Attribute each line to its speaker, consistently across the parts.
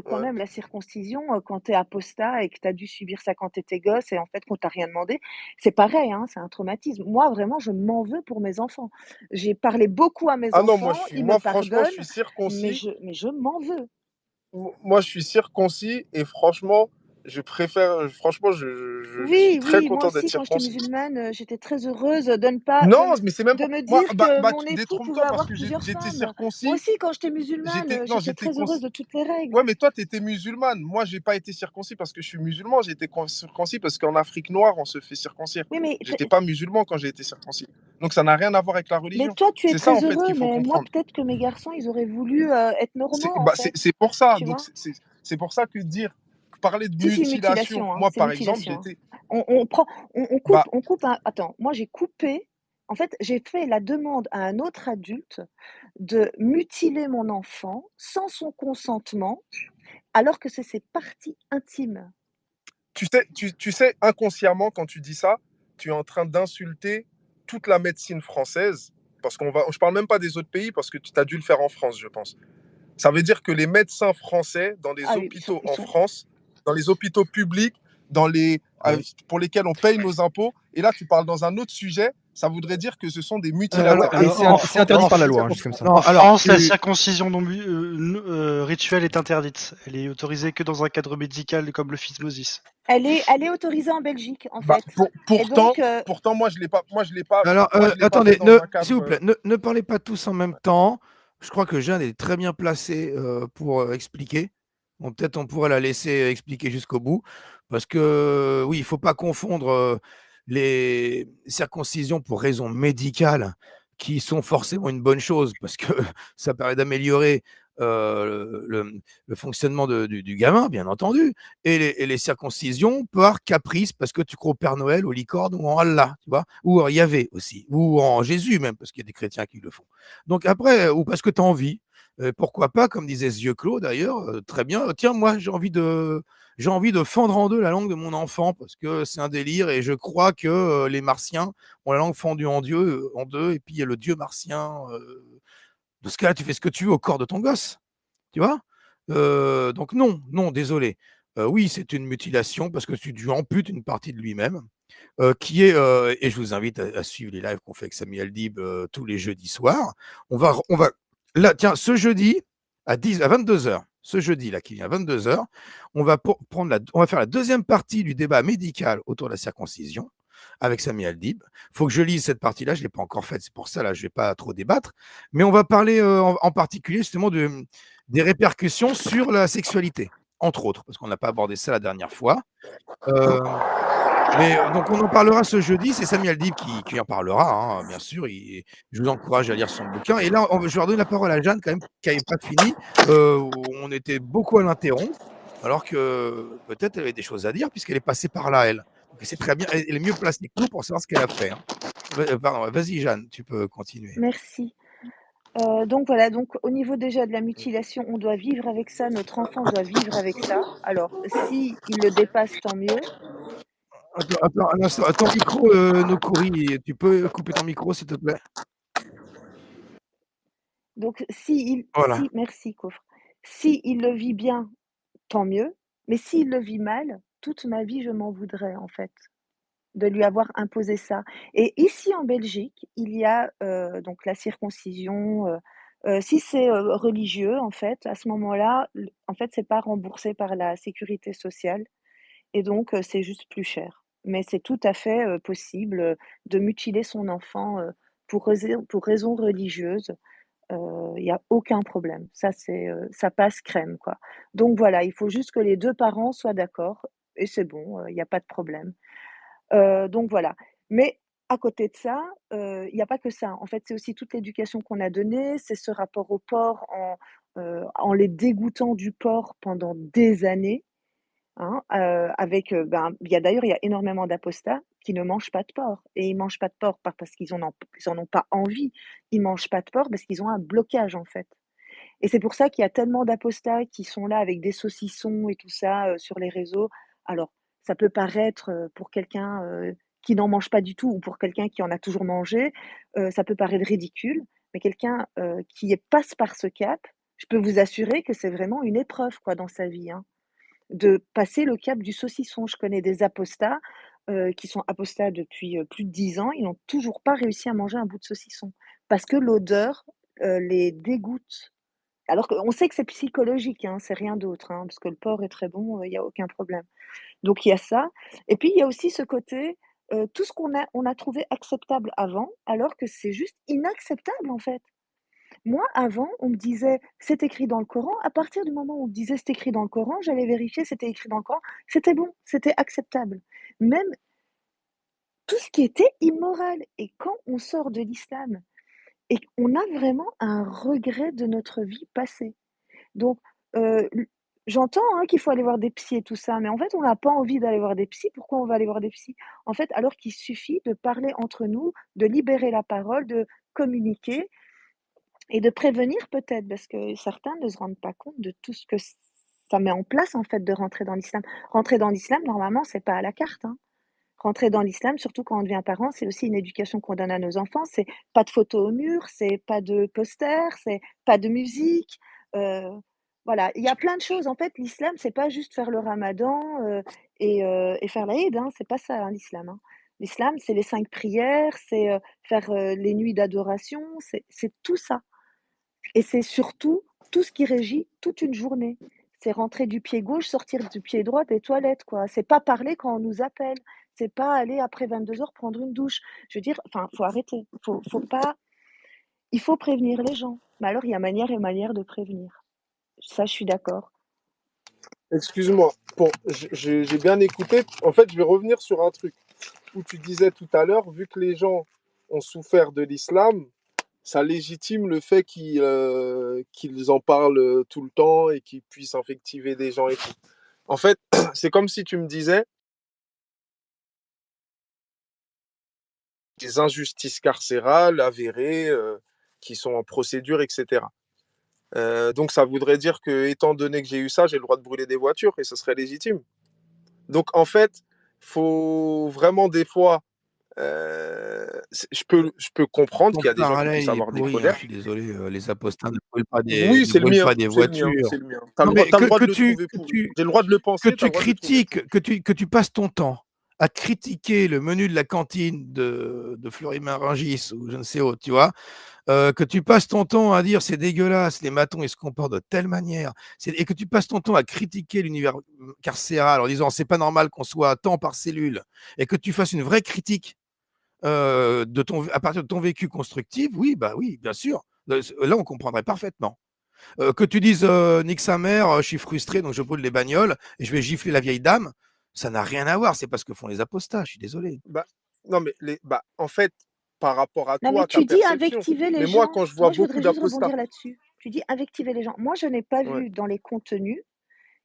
Speaker 1: quand
Speaker 2: Ouais.
Speaker 1: même la circoncision, quand tu es apostat et que tu as dû subir ça quand tu étais gosse et en fait qu'on t'a rien demandé, c'est pareil, hein, c'est un traumatisme. Moi vraiment je m'en veux pour mes enfants. J'ai parlé beaucoup à mes
Speaker 2: Ah non,
Speaker 1: enfants, ils me
Speaker 2: moi franchement, je
Speaker 1: pardonnent,
Speaker 2: suis circoncis.
Speaker 1: mais je m'en veux.
Speaker 2: Moi, je suis circoncis et franchement, je préfère franchement, je suis
Speaker 1: Oui,
Speaker 2: très
Speaker 1: oui, moi
Speaker 2: content d'être
Speaker 1: aussi quand j'étais
Speaker 2: circoncis.
Speaker 1: musulmane, j'étais très heureuse de ne pas
Speaker 2: Non, mais c'est même
Speaker 1: de
Speaker 2: pas
Speaker 1: me
Speaker 2: moi,
Speaker 1: dire que mon
Speaker 2: tu
Speaker 1: époux pouvait
Speaker 2: détrompe-toi parce
Speaker 1: avoir
Speaker 2: que
Speaker 1: plusieurs
Speaker 2: j'étais
Speaker 1: femmes. Moi
Speaker 2: circoncis,
Speaker 1: aussi quand j'étais musulmane,
Speaker 2: non,
Speaker 1: j'étais
Speaker 2: j'étais
Speaker 1: très heureuse
Speaker 2: concis.
Speaker 1: de toutes les règles.
Speaker 2: Ouais, mais toi, tu étais musulmane. Moi, j'ai pas été circoncis parce que je suis musulman, j'ai été circoncis parce qu'en Afrique noire, on se fait circoncire.
Speaker 1: Oui, mais
Speaker 2: J'étais pas musulman quand j'ai été circoncis. Donc ça n'a rien à voir avec la religion.
Speaker 1: toi tu es
Speaker 2: C'est ça, en
Speaker 1: très
Speaker 2: fait,
Speaker 1: heureux,
Speaker 2: qu'il faut
Speaker 1: mais moi
Speaker 2: comprendre.
Speaker 1: peut-être que mes garçons, ils auraient voulu, être normaux en fait,
Speaker 2: C'est pour ça.
Speaker 1: tu
Speaker 2: Donc
Speaker 1: vois?
Speaker 2: c'est pour ça que parler de
Speaker 1: Si, c'est une
Speaker 2: mutilation,
Speaker 1: mutilation, hein,
Speaker 2: moi,
Speaker 1: c'est une
Speaker 2: par exemple,
Speaker 1: mutilation,
Speaker 2: j'ai
Speaker 1: hein.
Speaker 2: été,
Speaker 1: On prend
Speaker 2: bah,
Speaker 1: on coupe un attends, moi j'ai coupé en fait, j'ai fait la demande à un autre adulte de mutiler mon enfant sans son consentement, alors que c'est ses parties intimes.
Speaker 2: tu sais, inconsciemment, quand tu dis ça, tu es en train d'insulter toute la médecine française, parce je parle même pas des autres pays, parce que tu as dû le faire en France, je pense. Ça veut dire que les médecins français, dans les
Speaker 1: Ah oui,
Speaker 2: hôpitaux
Speaker 1: ils
Speaker 2: en
Speaker 1: sont
Speaker 2: France, dans les hôpitaux publics,
Speaker 3: Ouais.
Speaker 2: pour lesquels on paye nos impôts, et là, tu parles dans un autre sujet, ça voudrait dire que ce sont des
Speaker 3: Alors,
Speaker 2: mutilateurs.
Speaker 3: et
Speaker 4: Alors,
Speaker 3: c'est interdit par la loi, hein, juste comme ça.
Speaker 4: en
Speaker 3: Alors,
Speaker 4: France, la circoncision rituelle est interdite. Elle est autorisée que dans un cadre médical comme l'ophthalmologie.
Speaker 1: elle est autorisée en Belgique, en
Speaker 2: Bah,
Speaker 1: fait et donc
Speaker 2: pourtant, moi, je l'ai pas fait
Speaker 3: attendez,
Speaker 2: dans un
Speaker 3: s'il
Speaker 2: cadre.
Speaker 3: vous plaît, ne parlez pas tous en même temps. Je crois que Jeanne est très bien placée pour expliquer. Bon, peut-être on pourrait la laisser expliquer jusqu'au bout. Parce que, oui, il ne faut pas confondre les circoncisions pour raisons médicales, qui sont forcément une bonne chose, parce que ça permet d'améliorer le fonctionnement du gamin, bien entendu, et les circoncisions par caprice, parce que tu crois au Père Noël, aux licornes ou en Allah, tu vois, ou en Yahvé aussi, ou en Jésus même, parce qu'il y a des chrétiens qui le font. Donc après, ou parce que tu as envie, pourquoi pas, comme disait Zieux Clos d'ailleurs, très bien, tiens, moi j'ai envie de fendre en deux la langue de mon enfant, parce que c'est un délire, et je crois que les martiens ont la langue fendue en deux, et puis il y a le dieu martien. De ce cas-là, tu fais ce que tu veux au corps de ton gosse. Tu vois. Donc non, non, désolé. Oui, c'est une mutilation parce que tu amputes une partie de lui-même, qui est, et je vous invite à suivre les lives qu'on fait avec Samuel Dib tous les jeudis soirs. On va, là, tiens, ce jeudi à 22 heures, ce jeudi là qui vient à 22 heures, on va faire la deuxième partie du débat médical autour de la circoncision avec Sami Aldib. Il faut que je lise cette partie-là, je ne l'ai pas encore faite, c'est pour ça, là, je ne vais pas trop débattre. Mais on va parler en particulier justement des répercussions sur la sexualité, entre autres, parce qu'on n'a pas abordé ça la dernière fois. Donc on en parlera ce jeudi, c'est Samuel Dib qui en parlera, hein, bien sûr. Je vous encourage à lire son bouquin. Et là, je vais redonner la parole à Jeanne, quand même, qui n'avait pas fini. On était beaucoup à l'interrompre, alors que peut-être elle avait des choses à dire, puisqu'elle est passée par là, elle. Donc c'est très bien, elle est mieux placée que nous pour savoir ce qu'elle a fait, hein. Pardon, vas-y Jeanne, tu peux continuer.
Speaker 1: merci. Donc voilà, donc au niveau déjà de la mutilation, on doit vivre avec ça, notre enfant doit vivre avec ça. Alors si il le dépasse, tant mieux.
Speaker 3: Attends, un instant, ton micro, Nokuri, tu peux couper ton micro, s'il te plaît?
Speaker 1: Donc
Speaker 3: Voilà.
Speaker 1: merci Coffre. Si il le vit bien, tant mieux, mais s'il le vit mal, toute ma vie, je m'en voudrais, en fait, de lui avoir imposé ça. Et ici en Belgique, il y a, donc la circoncision, si c'est, religieux, en fait, à ce moment-là, en fait, c'est pas remboursé par la sécurité sociale et donc c'est juste plus cher. Mais c'est tout à fait, possible, de mutiler son enfant, pour raison religieuse. Il y a aucun problème. Ça, ça passe crème, quoi. Donc voilà, il faut juste que les 2 parents soient d'accord et c'est bon, il y a pas de problème. Donc voilà. Mais à côté de ça, il y a pas que ça. En fait, c'est aussi toute l'éducation qu'on a donnée, c'est ce rapport au porc en les dégoûtant du porc pendant des années, hein, il y a d'ailleurs, il y a énormément d'apostats qui ne mangent pas de porc et ils mangent pas de porc pas parce qu'ils en ont pas envie. Ils mangent pas de porc parce qu'ils ont un blocage, en fait et c'est pour ça qu'il y a tellement d'apostats qui sont là avec des saucissons et tout ça, sur les réseaux. Alors, ça peut paraître, pour quelqu'un, qui n'en mange pas du tout ou pour quelqu'un qui en a toujours mangé, ça peut paraître ridicule, mais quelqu'un, passe par ce cap, Je peux vous assurer que c'est vraiment une épreuve, quoi, dans sa vie, hein, de passer le cap du saucisson. Je connais des apostats, qui sont apostats depuis, plus de 10 ans, ils n'ont toujours pas réussi à manger un bout de saucisson parce que l'odeur, les dégoûte. Alors qu'on sait que c'est psychologique, hein, c'est rien d'autre, hein, parce que le porc est très bon, il y a aucun problème. Donc il y a ça et puis il y a aussi ce côté, tout ce qu'on a trouvé acceptable avant, alors que c'est juste inacceptable, en fait. Moi, avant, on me disait: «C'est écrit dans le Coran». À partir du moment où on me disait: «C'est écrit dans le Coran», j'allais vérifier, c'était écrit dans le Coran, c'était bon, c'était acceptable. Même tout ce qui était immoral et quand on sort de l'islam et qu'on a vraiment un regret de notre vie passée. Donc, l j'entends, hein, qu'il faut aller voir des psys et tout ça, mais en fait, on n'a pas envie d'aller voir des psys. Pourquoi on va aller voir des psys? En fait, alors qu'il suffit de parler entre nous, de libérer la parole, de communiquer et de prévenir peut-être, parce que certains ne se rendent pas compte de tout ce que ça met en place, en fait, de rentrer dans l'islam. Rentrer dans l'islam, normalement, c'est pas à la carte, hein. Rentrer dans l'islam, surtout quand on devient parent, c'est aussi une éducation qu'on donne à nos enfants. C'est pas de photos au mur, c'est pas de posters, c'est pas de musique. Heu, voilà, il y a plein de choses. En fait, l'islam, c'est pas juste faire le ramadan, et faire l'Aïd, hein. C'est pas ça, hein, l'islam, hein. L'islam, c'est les 5 prières, c'est, faire, les nuits d'adoration, c'est tout ça. Et c'est surtout tout ce qui régit toute une journée. C'est rentrer du pied gauche, sortir du pied droit des toilettes, quoi. C'est pas parler quand on nous appelle. C'est pas aller après 22 heures prendre une douche. Je veux dire, enfin, faut arrêter. Faut pas il faut prévenir les gens. Mais alors, il y a manière et manière de prévenir. Ça, je suis d'accord.
Speaker 2: Excuse-moi, j'ai bien écouté. En fait, je vais revenir sur un truc où tu disais tout à l'heure, vu que les gens ont souffert de l'islam, ça légitime le fait qu'ils en parlent tout le temps et qu'ils puissent infectiver des gens et tout. En fait, c'est comme si tu me disais des injustices carcérales avérées qui sont en procédure, etc. Donc ça voudrait dire que, étant donné que j'ai eu ça, j'ai le droit de brûler des voitures et ce serait légitime. Donc en fait, faut vraiment des fois, je peux comprendre
Speaker 3: Ton
Speaker 2: qu'il y a des gens qui
Speaker 3: parallèle,
Speaker 2: puissent
Speaker 3: il est
Speaker 2: avoir des
Speaker 3: pourri, hein,
Speaker 2: colères.
Speaker 3: je suis désolé, les apostats ne brûlent pas des
Speaker 2: Oui,
Speaker 3: ne
Speaker 2: c'est le
Speaker 3: brûlent
Speaker 2: mien,
Speaker 3: pas des
Speaker 2: c'est le mien,
Speaker 3: voitures.
Speaker 2: c'est le mien. T'as le
Speaker 3: Non,
Speaker 2: droit,
Speaker 3: mais
Speaker 2: t'as le droit de le trouver
Speaker 3: que
Speaker 2: pourri.
Speaker 3: tu
Speaker 2: J'ai le droit de le
Speaker 3: que
Speaker 2: penser, t'as
Speaker 3: tu
Speaker 2: le droit de le trouver pourri.
Speaker 3: critiques, que tu passes ton temps à critiquer le menu de la cantine de Fleury-Mérogis ou je ne sais où, tu vois? Que tu passes ton temps à dire: «C'est dégueulasse, les matons, ils se comportent de telle manière». C'est et que tu passes ton temps à critiquer l'univers, carcéral en disant: «C'est pas normal qu'on soit à tant par cellule» et que tu fasses une vraie critique, de ton à partir de ton vécu constructif, oui, bah, oui, bien sûr. Là, on comprendrait parfaitement. Que tu dises, «Nique sa mère, je suis frustré, donc je brûle les bagnoles et je vais gifler la vieille dame», ça n'a rien à voir, c'est pas ce que font les apostats, je suis désolé.
Speaker 2: Bah, non, mais en fait, par rapport à
Speaker 1: Non, mais
Speaker 2: toi, ta
Speaker 1: tu dis
Speaker 2: perception.
Speaker 1: invectiver les
Speaker 2: Mais moi,
Speaker 1: gens.
Speaker 2: quand je vois
Speaker 1: Moi, je
Speaker 2: beaucoup
Speaker 1: voudrais juste
Speaker 2: d'apostats,
Speaker 1: rebondir là-dessus. Tu dis invectiver les gens. Moi, je n'ai pas
Speaker 2: ouais.
Speaker 1: vu dans les contenus.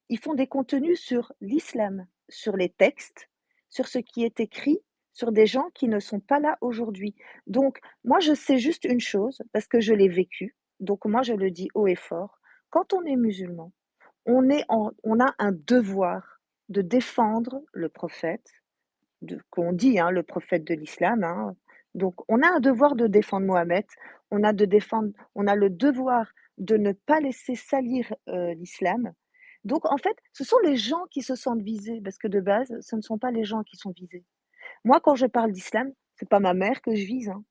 Speaker 1: Ils font des contenus sur l'islam, sur les textes, sur ce qui est écrit, sur des gens qui ne sont pas là aujourd'hui. Donc, moi, je sais juste une chose, parce que je l'ai vécu. Donc, moi, je le dis haut et fort. Quand on est musulman, on a un devoir de défendre le prophète, qu'on dit, hein, le prophète de l'islam, hein. Donc, on a un devoir de défendre Mohammed. On a le devoir de ne pas laisser salir l'islam. Donc, en fait, ce sont les gens qui se sentent visés, parce que de base, ce ne sont pas les gens qui sont visés. Moi, quand je parle d'islam, c'est pas ma mère que je vise, hein.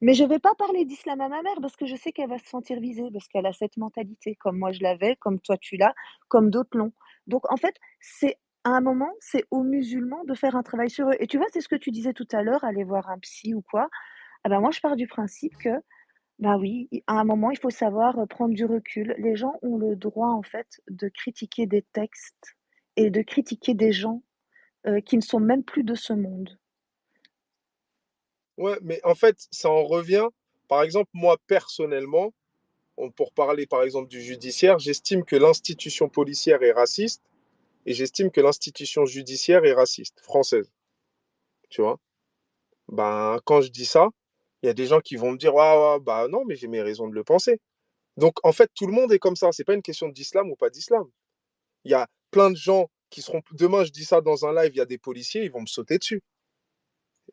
Speaker 1: Mais je vais pas parler d'islam à ma mère parce que je sais qu'elle va se sentir visée, parce qu'elle a cette mentalité, comme moi je l'avais, comme toi tu l'as, comme d'autres l'ont. Donc en fait, c'est à un moment, c'est aux musulmans de faire un travail sur eux. Et tu vois, c'est ce que tu disais tout à l'heure, aller voir un psy ou quoi. Ah ben moi, je pars du principe que, bah oui, à un moment, il faut savoir prendre du recul. Les gens ont le droit, en fait, de critiquer des textes et de critiquer des gens qui ne sont même plus de ce monde.
Speaker 2: Ouais, mais en fait, ça en revient. Par exemple, moi, personnellement, pour parler par exemple du judiciaire, j'estime que l'institution policière est raciste et j'estime que l'institution judiciaire est raciste, française. Tu vois? Ben, quand je dis ça, il y a des gens qui vont me dire: «Ouais, ouais, bah non, mais j'ai mes raisons de le penser». Donc, en fait, tout le monde est comme ça. C'est pas une question d'islam ou pas d'islam. Il y a plein de gens qui seront. Demain, je dis ça dans un live, il y a des policiers, ils vont me sauter dessus.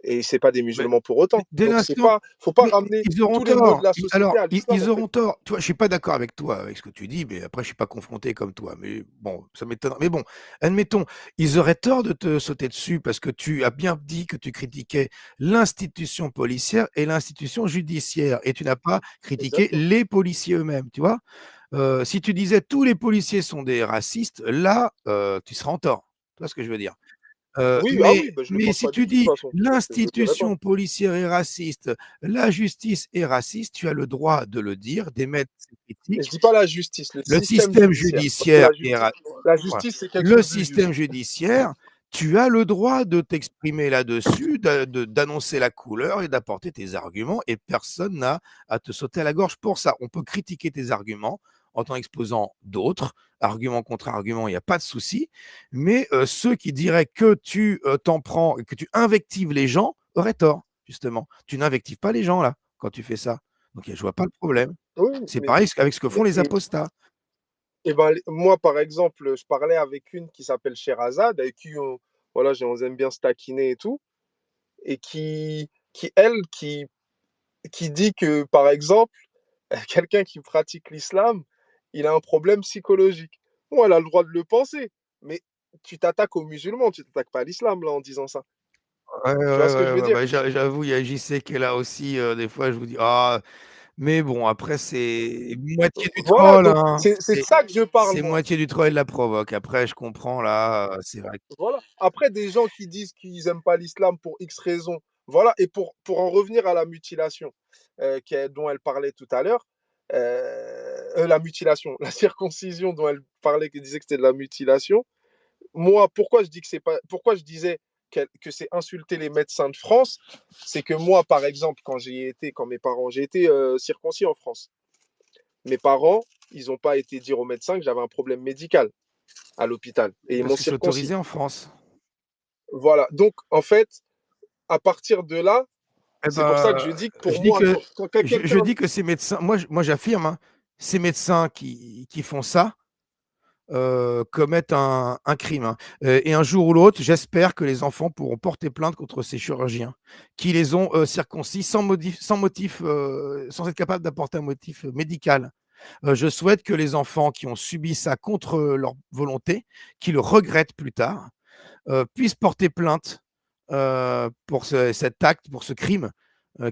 Speaker 2: Et c'est pas des
Speaker 3: Mais
Speaker 2: musulmans pour autant.
Speaker 3: dès
Speaker 2: Donc
Speaker 3: l'instant,
Speaker 2: faut pas
Speaker 3: mais
Speaker 2: ramener
Speaker 3: ils auront
Speaker 2: tous les maux de
Speaker 3: tort.
Speaker 2: la société à l'islam,
Speaker 3: Ils
Speaker 2: en fait.
Speaker 3: auront tort. Tu vois, je suis pas d'accord avec toi, avec ce que tu dis, mais après, je suis pas confronté comme toi. Mais bon, ça m'étonne. Mais bon, admettons, ils auraient tort de te sauter dessus parce que tu as bien dit que tu critiquais l'institution policière et l'institution judiciaire et tu n'as pas critiqué
Speaker 2: Exactement.
Speaker 3: les policiers eux-mêmes, tu vois. Si tu disais tous les policiers sont des racistes, là, tu seras en tort. Tu vois ce que je veux dire?
Speaker 2: Oui, ah
Speaker 3: Mais
Speaker 2: oui, bah, je le
Speaker 3: mais
Speaker 2: pense
Speaker 3: si
Speaker 2: pas du
Speaker 3: tu
Speaker 2: tout, de toute
Speaker 3: dis:
Speaker 2: façon. Je le dirai pas.
Speaker 3: «L'institution policière est raciste, la justice est raciste», tu as le droit de le dire, d'émettre ces
Speaker 2: Et je
Speaker 3: critiques.
Speaker 2: dis pas la justice, le
Speaker 3: Le
Speaker 2: système
Speaker 3: système
Speaker 2: judiciaire. Parce que
Speaker 3: judiciaire est ra
Speaker 2: la
Speaker 3: voilà.
Speaker 2: justice, c'est quelque
Speaker 3: Le
Speaker 2: chose de
Speaker 3: système
Speaker 2: juste.
Speaker 3: judiciaire, tu as le droit de t'exprimer là-dessus, d'annoncer la couleur et d'apporter tes arguments et personne n'a à te sauter à la gorge pour ça. On peut critiquer tes arguments en t'en exposant d'autres, argument contre argument, il y a pas de souci, mais ceux qui diraient que tu, t'en prends et que tu invectives les gens auraient tort, justement. Tu n'invectives pas les gens là, quand tu fais ça. Donc je vois pas le problème.
Speaker 2: Oui,
Speaker 3: C'est pareil avec ce que font les
Speaker 2: et
Speaker 3: apostats.
Speaker 2: et ben, moi, par exemple, je parlais avec une qui s'appelle Sherazade, avec qui voilà, on aime bien se taquiner et tout, et elle, qui dit que, par exemple, quelqu'un qui pratique l'islam, il a un problème psychologique. Bon, elle a le droit de le penser, mais tu t'attaques aux musulmans, tu t'attaques pas à l'islam, là, en disant ça.
Speaker 3: Ouais, ouais,
Speaker 2: Tu vois ce que je
Speaker 3: ouais,
Speaker 2: veux
Speaker 3: ouais,
Speaker 2: dire?
Speaker 3: bah, j'avoue, il y a JC qui est là aussi, des fois je vous dis: «Ah», mais bon après c'est moitié du
Speaker 2: Voilà,
Speaker 3: troll,
Speaker 2: donc
Speaker 3: hein.
Speaker 2: c'est de ça que je parle,
Speaker 3: C'est
Speaker 2: moi.
Speaker 3: moitié du troll et de la provoque. Après je comprends là, c'est vrai.
Speaker 2: Voilà. Après, des gens qui disent qu'ils aiment pas l'islam pour X raisons. Voilà. Et pour en revenir à la mutilation dont elle parlait tout à l'heure, la mutilation, la circoncision dont elle parlait, qui disait que c'était de la mutilation. Moi, pourquoi je dis que c'est pas, pourquoi je disais que c'est insulter les médecins de France, c'est que moi, par exemple, quand mes parents, j'ai été circoncis en France. Mes parents, ils n'ont pas été dire aux médecins que j'avais un problème médical à l'hôpital et ils
Speaker 3: Parce
Speaker 2: m'ont
Speaker 3: que c'est
Speaker 2: circoncis.
Speaker 3: autorisé en France.
Speaker 2: Voilà. Donc, en fait, à partir de là,
Speaker 3: Eh
Speaker 2: c'est pour ça que je
Speaker 3: ben,
Speaker 2: dis que pour
Speaker 3: je dis
Speaker 2: moi,
Speaker 3: que
Speaker 2: quand
Speaker 3: je
Speaker 2: quelqu'un.
Speaker 3: dis que ces médecins moi j'affirme, hein, ces médecins qui font ça, commettent un crime, hein, et un jour ou l'autre, j'espère que les enfants pourront porter plainte contre ces chirurgiens qui les ont, circoncis sans motif, sans être capables d'apporter un motif, médical. Je souhaite que les enfants qui ont subi ça contre, leur volonté, qui le regrettent plus tard, puissent porter plainte, pour cet acte, pour ce crime,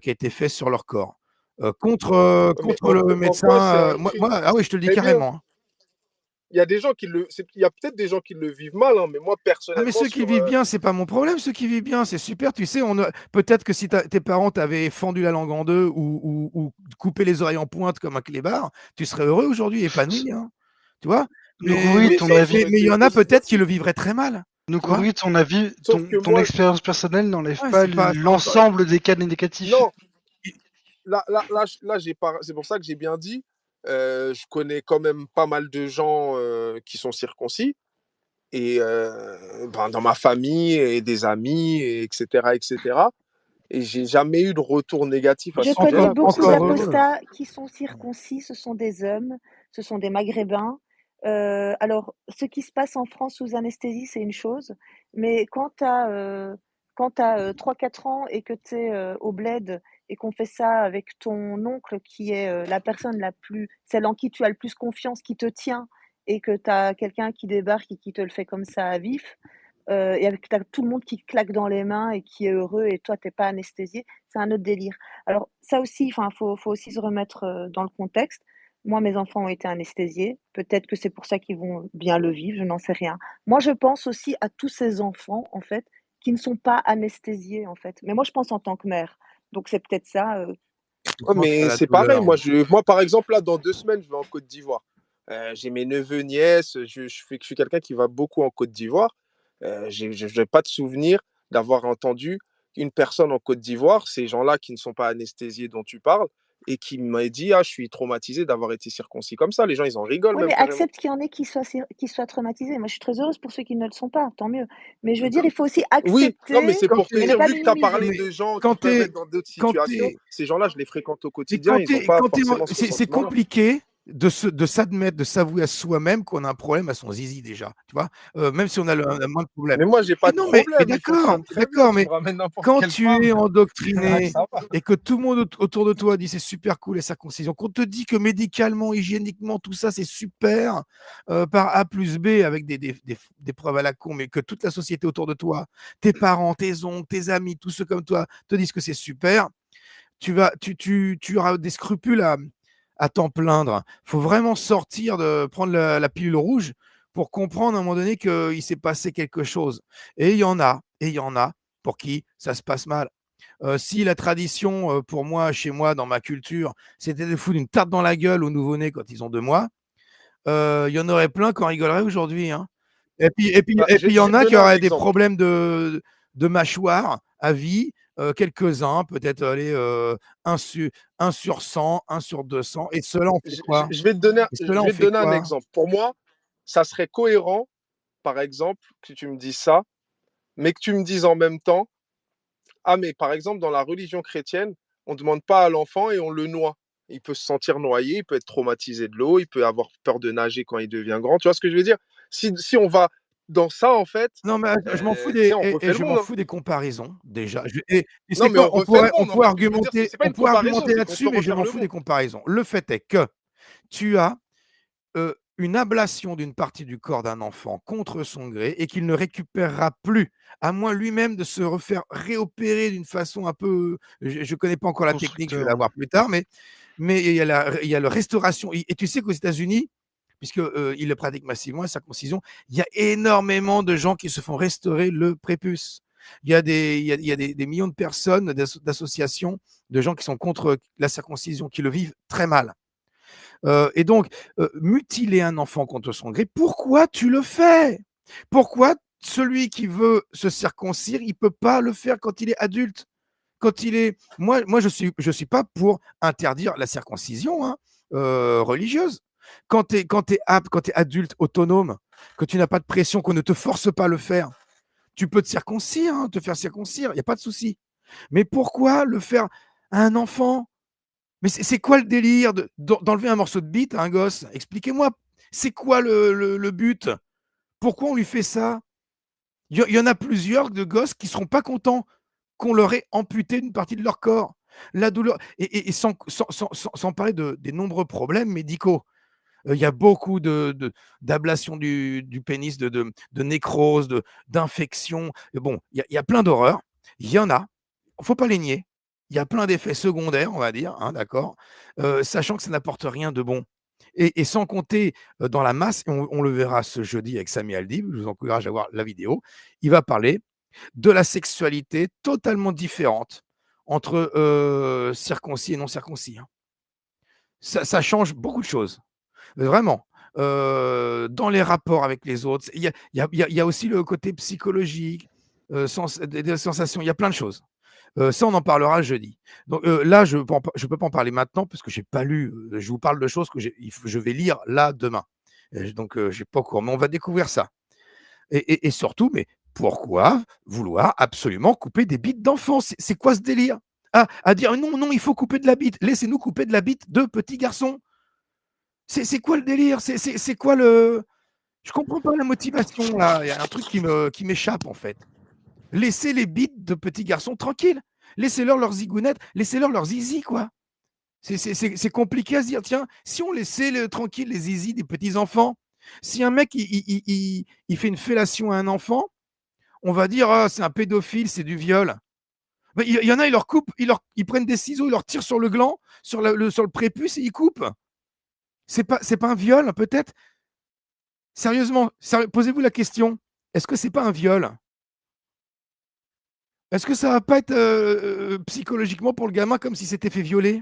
Speaker 3: qui a été fait sur leur corps.
Speaker 2: Mais
Speaker 3: Contre le
Speaker 2: en quoi c'est
Speaker 3: médecin,
Speaker 2: un crime?
Speaker 3: ah oui, je te le dis
Speaker 2: Très bien.
Speaker 3: carrément, hein.
Speaker 2: Il y a des gens il y a peut-être des gens qui le vivent mal, hein, mais moi,
Speaker 3: Ah mais
Speaker 2: personnellement,
Speaker 3: ceux qui vivent bien, c'est pas mon problème, ceux qui vivent bien, c'est super. Tu sais, peut-être que si tes parents t'avaient fendu la langue en deux ou coupé les oreilles en pointe comme un clébard, tu serais heureux aujourd'hui, épanoui, hein, tu vois? Mais
Speaker 4: Nourri,
Speaker 3: mais
Speaker 4: ton
Speaker 3: mais
Speaker 2: ça
Speaker 3: mais
Speaker 4: avis,
Speaker 2: aurait
Speaker 3: mais il y
Speaker 2: été
Speaker 3: en a
Speaker 2: possible
Speaker 3: peut-être qui
Speaker 2: aussi.
Speaker 3: le vivraient très mal, tu vois?
Speaker 4: Nourri, ton avis,
Speaker 2: Sauf que
Speaker 4: ton
Speaker 2: moi,
Speaker 4: expérience personnelle n'enlève
Speaker 3: Ouais,
Speaker 4: pas
Speaker 3: c'est pas
Speaker 4: l'ensemble des cas négatifs.
Speaker 2: non, là, c'est pour ça que j'ai bien dit, je connais quand même pas mal de gens qui sont circoncis, et ben, dans ma famille et des amis, et etc., etc. Et j'ai jamais eu de retour négatif à
Speaker 1: Je
Speaker 2: ce
Speaker 1: connais
Speaker 2: sujet-là. Donc c'est
Speaker 1: beaucoup
Speaker 2: ça
Speaker 3: encore
Speaker 2: qui est bien.
Speaker 3: heureux.
Speaker 1: d'apostats qui sont circoncis, ce sont des hommes, ce sont des Maghrébins. Alors ce qui se passe en France sous anesthésie, c'est une chose, mais quand tu as, 3-4 ans et que tu es, au bled et qu'on fait ça avec ton oncle qui est, la personne la plus celle en qui tu as le plus confiance, qui te tient et que tu as quelqu'un qui débarque et qui te le fait comme ça à vif, et avec tu tout le monde qui claque dans les mains et qui est heureux et toi tu es pas anesthésié, c'est un autre délire. Alors ça aussi, enfin, faut aussi se remettre, dans le contexte. Moi, mes enfants ont été anesthésiés. Peut-être que c'est pour ça qu'ils vont bien le vivre, je n'en sais rien. Moi, je pense aussi à tous ces enfants, en fait, qui ne sont pas anesthésiés, en fait. Mais moi, je pense en tant que mère. Donc c'est peut-être ça,
Speaker 3: Tu
Speaker 2: Ouais,
Speaker 3: penses à
Speaker 2: mais
Speaker 3: la
Speaker 2: c'est pareil.
Speaker 3: douleur.
Speaker 2: Moi, par exemple, là, dans 2 semaines, je vais en Côte d'Ivoire. J'ai mes neveux, nièces. Je suis quelqu'un qui va beaucoup en Côte d'Ivoire. Je n'ai pas de souvenir d'avoir entendu une personne en Côte d'Ivoire, ces gens-là qui ne sont pas anesthésiés dont tu parles, et qui m'a dit, ah, je suis traumatisé d'avoir été circoncis comme ça. Les gens, ils en rigolent
Speaker 1: oui,
Speaker 2: même
Speaker 1: mais
Speaker 2: carrément.
Speaker 1: accepte qu'il y en ait qui soient traumatisés. Moi, je suis très heureuse pour ceux qui ne le sont pas, tant mieux. Mais je veux dire, il faut aussi
Speaker 2: Oui, non, mais
Speaker 1: accepter,
Speaker 2: c'est
Speaker 3: Quand
Speaker 2: pour te
Speaker 3: tu
Speaker 1: mais ne
Speaker 2: dire,
Speaker 1: pas
Speaker 2: vu que tu as
Speaker 3: non,
Speaker 1: minimiser.
Speaker 2: parlé
Speaker 3: mais
Speaker 2: de gens
Speaker 3: quand
Speaker 2: qui
Speaker 3: tu
Speaker 2: peuvent
Speaker 3: es
Speaker 2: être dans d'autres
Speaker 3: quand tu
Speaker 2: situations,
Speaker 3: es
Speaker 2: ces gens-là, je les fréquente au
Speaker 3: mais
Speaker 2: quotidien, ils n'ont pas
Speaker 3: quand tu es
Speaker 2: forcément ce
Speaker 3: c'est
Speaker 2: ressentiment-là.
Speaker 3: compliqué, de s'admettre, de s'avouer à soi-même qu'on a un problème à son zizi déjà, tu vois? Même si on a le moins de problèmes.
Speaker 2: Mais moi, j'ai pas
Speaker 3: Mais
Speaker 2: de
Speaker 3: non, mais
Speaker 2: problème, il fonctionne très bien.
Speaker 3: d'accord,
Speaker 2: Tu
Speaker 3: mais
Speaker 2: me ramènes n'importe
Speaker 3: quand
Speaker 2: quelle
Speaker 3: tu es
Speaker 2: femme,
Speaker 3: endoctriné
Speaker 2: ça va.
Speaker 3: et que tout le monde autour de toi dit: «C'est super cool les circoncisions», qu'on te dit que médicalement, hygiéniquement, tout ça, c'est super, par A plus B avec des preuves à la con, mais que toute la société autour de toi, tes parents, tes oncles, tes amis, tous ceux comme toi, te disent que c'est super, tu auras des scrupules à t'en plaindre. Il faut vraiment sortir prendre la pilule rouge pour comprendre à un moment donné qu'il s'est passé quelque chose. Et il y en a pour qui ça se passe mal. Si la tradition, pour moi, chez moi, dans ma culture, c'était de foutre une tarte dans la gueule aux nouveau-nés quand ils ont 2 mois, il y en aurait plein qui en rigoleraient aujourd'hui, hein.
Speaker 2: Bah,
Speaker 3: Il y
Speaker 2: je vais
Speaker 3: en
Speaker 2: te
Speaker 3: a qui
Speaker 2: donner un
Speaker 3: auraient des
Speaker 2: exemple.
Speaker 3: problèmes de mâchoire à vie, quelques-uns, peut-être aller 1 sur 100, 1 sur 200. Et ceux-là, on fait quoi?
Speaker 2: Je vais te donner un exemple. Pour moi, ça serait cohérent, par exemple, que tu me dises ça, mais que tu me dises en même temps, ah, mais par exemple, dans la religion chrétienne, on ne demande pas à l'enfant et on le noie. Il peut se sentir noyé, il peut être traumatisé de l'eau, il peut avoir peur de nager quand il devient grand. Tu vois ce que je veux dire? Si on va dans ça, en fait,
Speaker 3: Non, mais je m'en fous
Speaker 2: tu sais, on refait le
Speaker 3: je
Speaker 2: monde,
Speaker 3: m'en
Speaker 2: hein.
Speaker 3: fous des comparaisons, déjà. Tu sais
Speaker 2: Non, mais
Speaker 3: quoi?
Speaker 2: on refait le
Speaker 3: On
Speaker 2: monde, en
Speaker 3: pourrait
Speaker 2: fait. Ce que je veux dire,
Speaker 3: argumenter
Speaker 2: c'est pas
Speaker 3: on
Speaker 2: une
Speaker 3: pourrait
Speaker 2: comparaison,
Speaker 3: argumenter
Speaker 2: c'est qu'on peut
Speaker 3: là-dessus, mais je
Speaker 2: refaire
Speaker 3: m'en
Speaker 2: le
Speaker 3: fous des
Speaker 2: monde.
Speaker 3: comparaisons. Le fait est que tu as une ablation d'une partie du corps d'un enfant contre son gré et qu'il ne récupérera plus, à moins lui-même de se refaire réopérer d'une façon un peu. Je ne connais pas encore la technique, je vais
Speaker 4: Constructeur,
Speaker 3: la
Speaker 4: ouais.
Speaker 3: voir plus tard, mais il y a la restauration. Et tu sais qu'aux États-Unis, puisque ils le pratiquent massivement, la circoncision, il y a énormément de gens qui se font restaurer le prépuce. Il y a des millions de personnes, d'associations, de gens qui sont contre la circoncision, qui le vivent très mal. Et donc, mutiler un enfant contre son gré, pourquoi tu le fais? Pourquoi celui qui veut se circoncire, il peut pas le faire quand il est adulte? Quand il est moi je suis pas pour interdire la circoncision, hein, religieuse. Quand tu es apte, quand tu es adulte, autonome, que tu n'as pas de pression, qu'on ne te force pas à le faire, tu peux te circoncire, hein, te faire circoncire, il y a pas de souci. Mais pourquoi le faire à un enfant? Mais c'est quoi le délire d'enlever un morceau de bite à un gosse? Expliquez-moi, c'est quoi le but? Pourquoi on lui fait ça? Il y en a plusieurs de gosses qui ne seront pas contents qu'on leur ait amputé une partie de leur corps. La douleur, et sans parler des nombreux problèmes médicaux. Il y a beaucoup d'ablations du pénis, de nécrose, d'infections. Bon, il y a plein d'horreurs. Il y en a. Il ne faut pas les nier. Il y a plein d'effets secondaires, on va dire, hein, d'accord, sachant que ça n'apporte rien de bon. Et sans compter dans la masse, et on le verra ce jeudi avec Sami Aldib, je vous encourage à voir la vidéo, il va parler de la sexualité totalement différente entre circoncis et non circoncis, hein. Ça change beaucoup de choses. Vraiment. Dans les rapports avec les autres, il y a aussi le côté psychologique, des sensations, il y a plein de choses. Ça, on en parlera jeudi. Donc là, je peux pas en parler maintenant parce que j'ai pas lu. Je vous parle de choses que je vais lire là demain. Donc j'ai pas cours, mais on va découvrir ça. Et surtout, mais pourquoi vouloir absolument couper des bites d'enfants? C'est quoi ce délire? À dire non, non, il faut couper de la bite. Laissez-nous couper de la bite de petits garçons. C'est quoi le délire? C'est quoi le. Je comprends pas la motivation là. Il y a un truc qui m'échappe en fait. Laissez les bites de petits garçons tranquilles. Laissez-leur leurs zigounettes, laissez-leur leurs zizi, quoi. C'est compliqué à se dire, tiens, si on laissait tranquille les zizi des petits enfants, si un mec il fait une fellation à un enfant, on va dire, ah, c'est un pédophile, c'est du viol. Mais il y en a, ils leur coupent, ils prennent des ciseaux, ils leur tirent sur le gland, sur le prépuce et ils coupent. C'est pas un viol, peut-être? Sérieusement, posez-vous la question. Est-ce que c'est pas un viol? Est-ce que ça va pas être psychologiquement pour le gamin comme si c'était fait violer?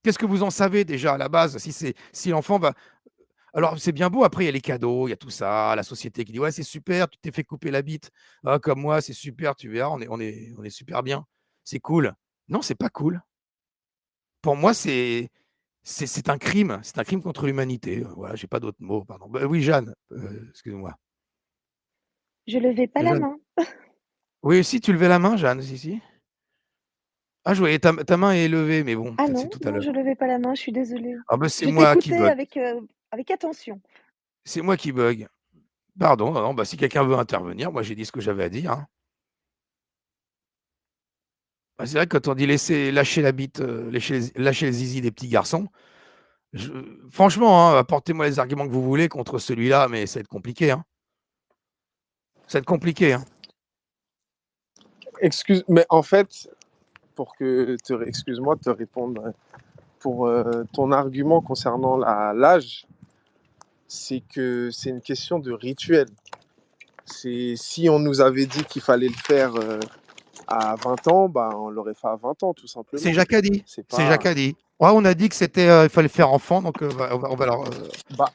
Speaker 3: Qu'est-ce que vous en savez déjà à la base? Si l'enfant va. Alors, c'est bien beau, après, il y a les cadeaux, il y a tout ça, la société qui dit ouais, c'est super, tu t'es fait couper la bite. Ah, comme moi, c'est super, tu verras, on est super bien. C'est cool. Non, c'est pas cool. Pour moi, c'est un crime. C'est un crime contre l'humanité. Voilà, j'ai pas d'autres mots, pardon. Bah, oui, Jeanne, excuse-moi.
Speaker 1: Je levais pas la
Speaker 3: Jeanne.
Speaker 1: main.
Speaker 3: Oui, si tu levais la main, Jeanne, si. Ah, je voyais ta main est levée, mais bon,
Speaker 1: Ah
Speaker 3: peut-être c'est
Speaker 1: non,
Speaker 3: tout à
Speaker 1: non,
Speaker 3: l'heure.
Speaker 1: je levais pas la main, je suis désolée.
Speaker 3: Ah bah, c'est
Speaker 1: Je
Speaker 3: moi qui
Speaker 1: t'écoutais
Speaker 3: bug.
Speaker 1: avec attention.
Speaker 3: C'est moi qui bug. Pardon, non, bah, si quelqu'un veut intervenir, moi j'ai dit ce que j'avais à dire, hein. Bah, c'est vrai que quand on dit laisser lâcher la bite, lâcher le zizi des petits garçons, je franchement, hein, apportez-moi les arguments que vous voulez contre celui-là, mais ça va être compliqué, hein. Ça va être compliqué, hein.
Speaker 2: Excuse, mais en fait, excuse-moi de te répondre pour ton argument concernant l'âge, c'est que c'est une question de rituel. C'est si on nous avait dit qu'il fallait le faire à 20 ans, bah, on l'aurait fait à 20 ans, tout simplement.
Speaker 3: C'est Jacadi.
Speaker 2: C'est
Speaker 3: C'est
Speaker 2: pas.
Speaker 3: Jacadi. Ouais, on a dit que c'était, il fallait faire enfant, donc on va leur.
Speaker 2: Bah,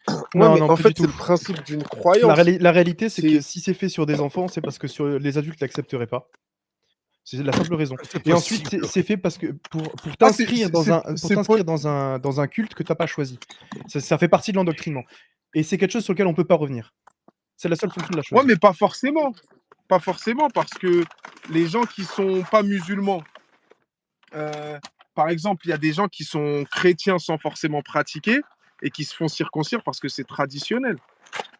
Speaker 2: ouais,
Speaker 5: Non,
Speaker 2: mais
Speaker 5: non,
Speaker 2: en
Speaker 5: plus du
Speaker 2: fait, c'est
Speaker 5: tout.
Speaker 2: le principe d'une
Speaker 5: La,
Speaker 2: croyance.
Speaker 5: la réalité, c'est que
Speaker 2: C'est.
Speaker 5: si c'est fait sur des enfants, c'est parce que sur les adultes l'accepteraient pas. C'est la simple raison.
Speaker 3: C'est
Speaker 5: Et ensuite,
Speaker 3: possible.
Speaker 5: c'est fait parce que pour
Speaker 2: Ah, c'est-
Speaker 5: t'inscrire
Speaker 2: c'est
Speaker 5: dans un culte que t'as pas choisi. Ça fait partie de l'endoctrinement. Et c'est quelque chose sur lequel on peut pas revenir. C'est la seule fonction de la chose.
Speaker 2: Ouais, mais pas forcément. Pas forcément, parce que les gens qui sont pas musulmans, par exemple, il y a des gens qui sont chrétiens sans forcément pratiquer et qui se font circoncire parce que c'est traditionnel.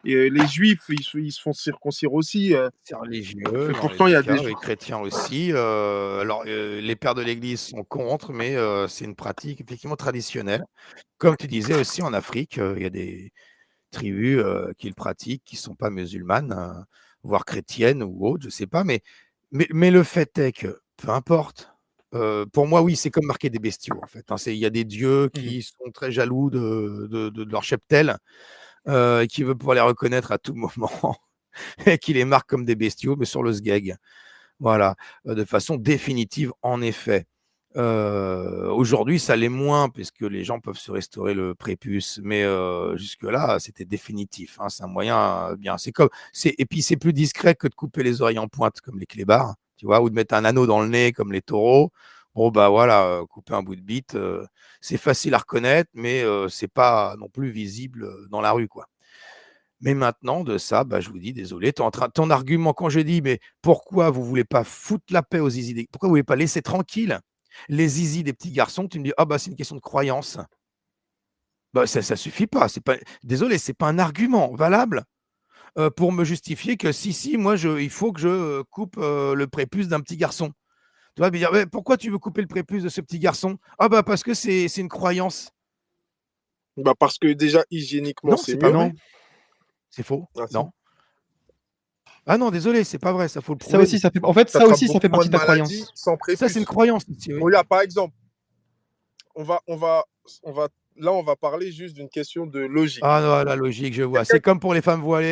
Speaker 2: Et les juifs, ils se font circoncire aussi.
Speaker 3: C'est religieux
Speaker 2: Et
Speaker 3: dans les
Speaker 2: pourtant, il
Speaker 3: deux
Speaker 2: y a
Speaker 3: cas,
Speaker 2: des.
Speaker 3: les chrétiens aussi. Alors, les pères de l'Église sont contre, mais c'est une pratique effectivement traditionnelle. Comme tu disais aussi en Afrique, il y a des tribus qui le pratiquent, qui ne sont pas musulmanes, voire chrétiennes ou autres, je ne sais pas. Mais le fait est que, peu importe, pour moi, oui, c'est comme marquer des bestiaux, en fait, hein. Il y a des dieux qui sont très jaloux de leur cheptel, et qui veulent pouvoir les reconnaître à tout moment et qui les marquent comme des bestiaux, mais sur le sgeg. Voilà, de façon définitive, en effet. Aujourd'hui, ça l'est moins, puisque les gens peuvent se restaurer le prépuce, mais jusque-là, c'était définitif, hein. C'est un moyen bien. Et puis, c'est plus discret que de couper les oreilles en pointe, comme les clébards, tu vois, ou de mettre un anneau dans le nez, comme les taureaux. Bon, bah voilà, couper un bout de bite, c'est facile à reconnaître, mais c'est pas non plus visible dans la rue, quoi. Mais maintenant, de ça, bah, je vous dis, désolé, ton argument, quand je dis, mais pourquoi vous ne voulez pas foutre la paix aux zizi, pourquoi vous ne voulez pas laisser tranquille les zizi des petits garçons, tu me dis, ah bah c'est une question de croyance. Bah, ça ne suffit pas. Désolé, ce n'est pas un argument valable pour me justifier que si, moi, il faut que je coupe le prépuce d'un petit garçon. Tu vas me dire, mais pourquoi tu veux couper le prépuce de ce petit garçon? Ah bah parce que c'est une croyance.
Speaker 2: Bah, parce que déjà, hygiéniquement,
Speaker 3: Non,
Speaker 2: c'est
Speaker 3: c'est pas
Speaker 2: mieux.
Speaker 3: vrai.
Speaker 5: Non.
Speaker 3: C'est faux.
Speaker 2: Ah, si.
Speaker 3: Non. Ah non, désolé, c'est pas vrai, ça faut le
Speaker 5: Ça
Speaker 3: prouver.
Speaker 5: aussi, ça fait, en fait, ça
Speaker 2: T'attrapes
Speaker 5: aussi, ça fait
Speaker 2: beaucoup moins
Speaker 5: partie de
Speaker 2: de
Speaker 5: ta
Speaker 2: maladies
Speaker 5: croyance.
Speaker 2: sans
Speaker 3: Ça, c'est une
Speaker 2: prépuce.
Speaker 3: croyance, Thierry.
Speaker 2: Regarde, par exemple, là, on va parler juste d'une question de logique.
Speaker 3: Ah non, la logique, je vois. C'est comme pour les femmes voilées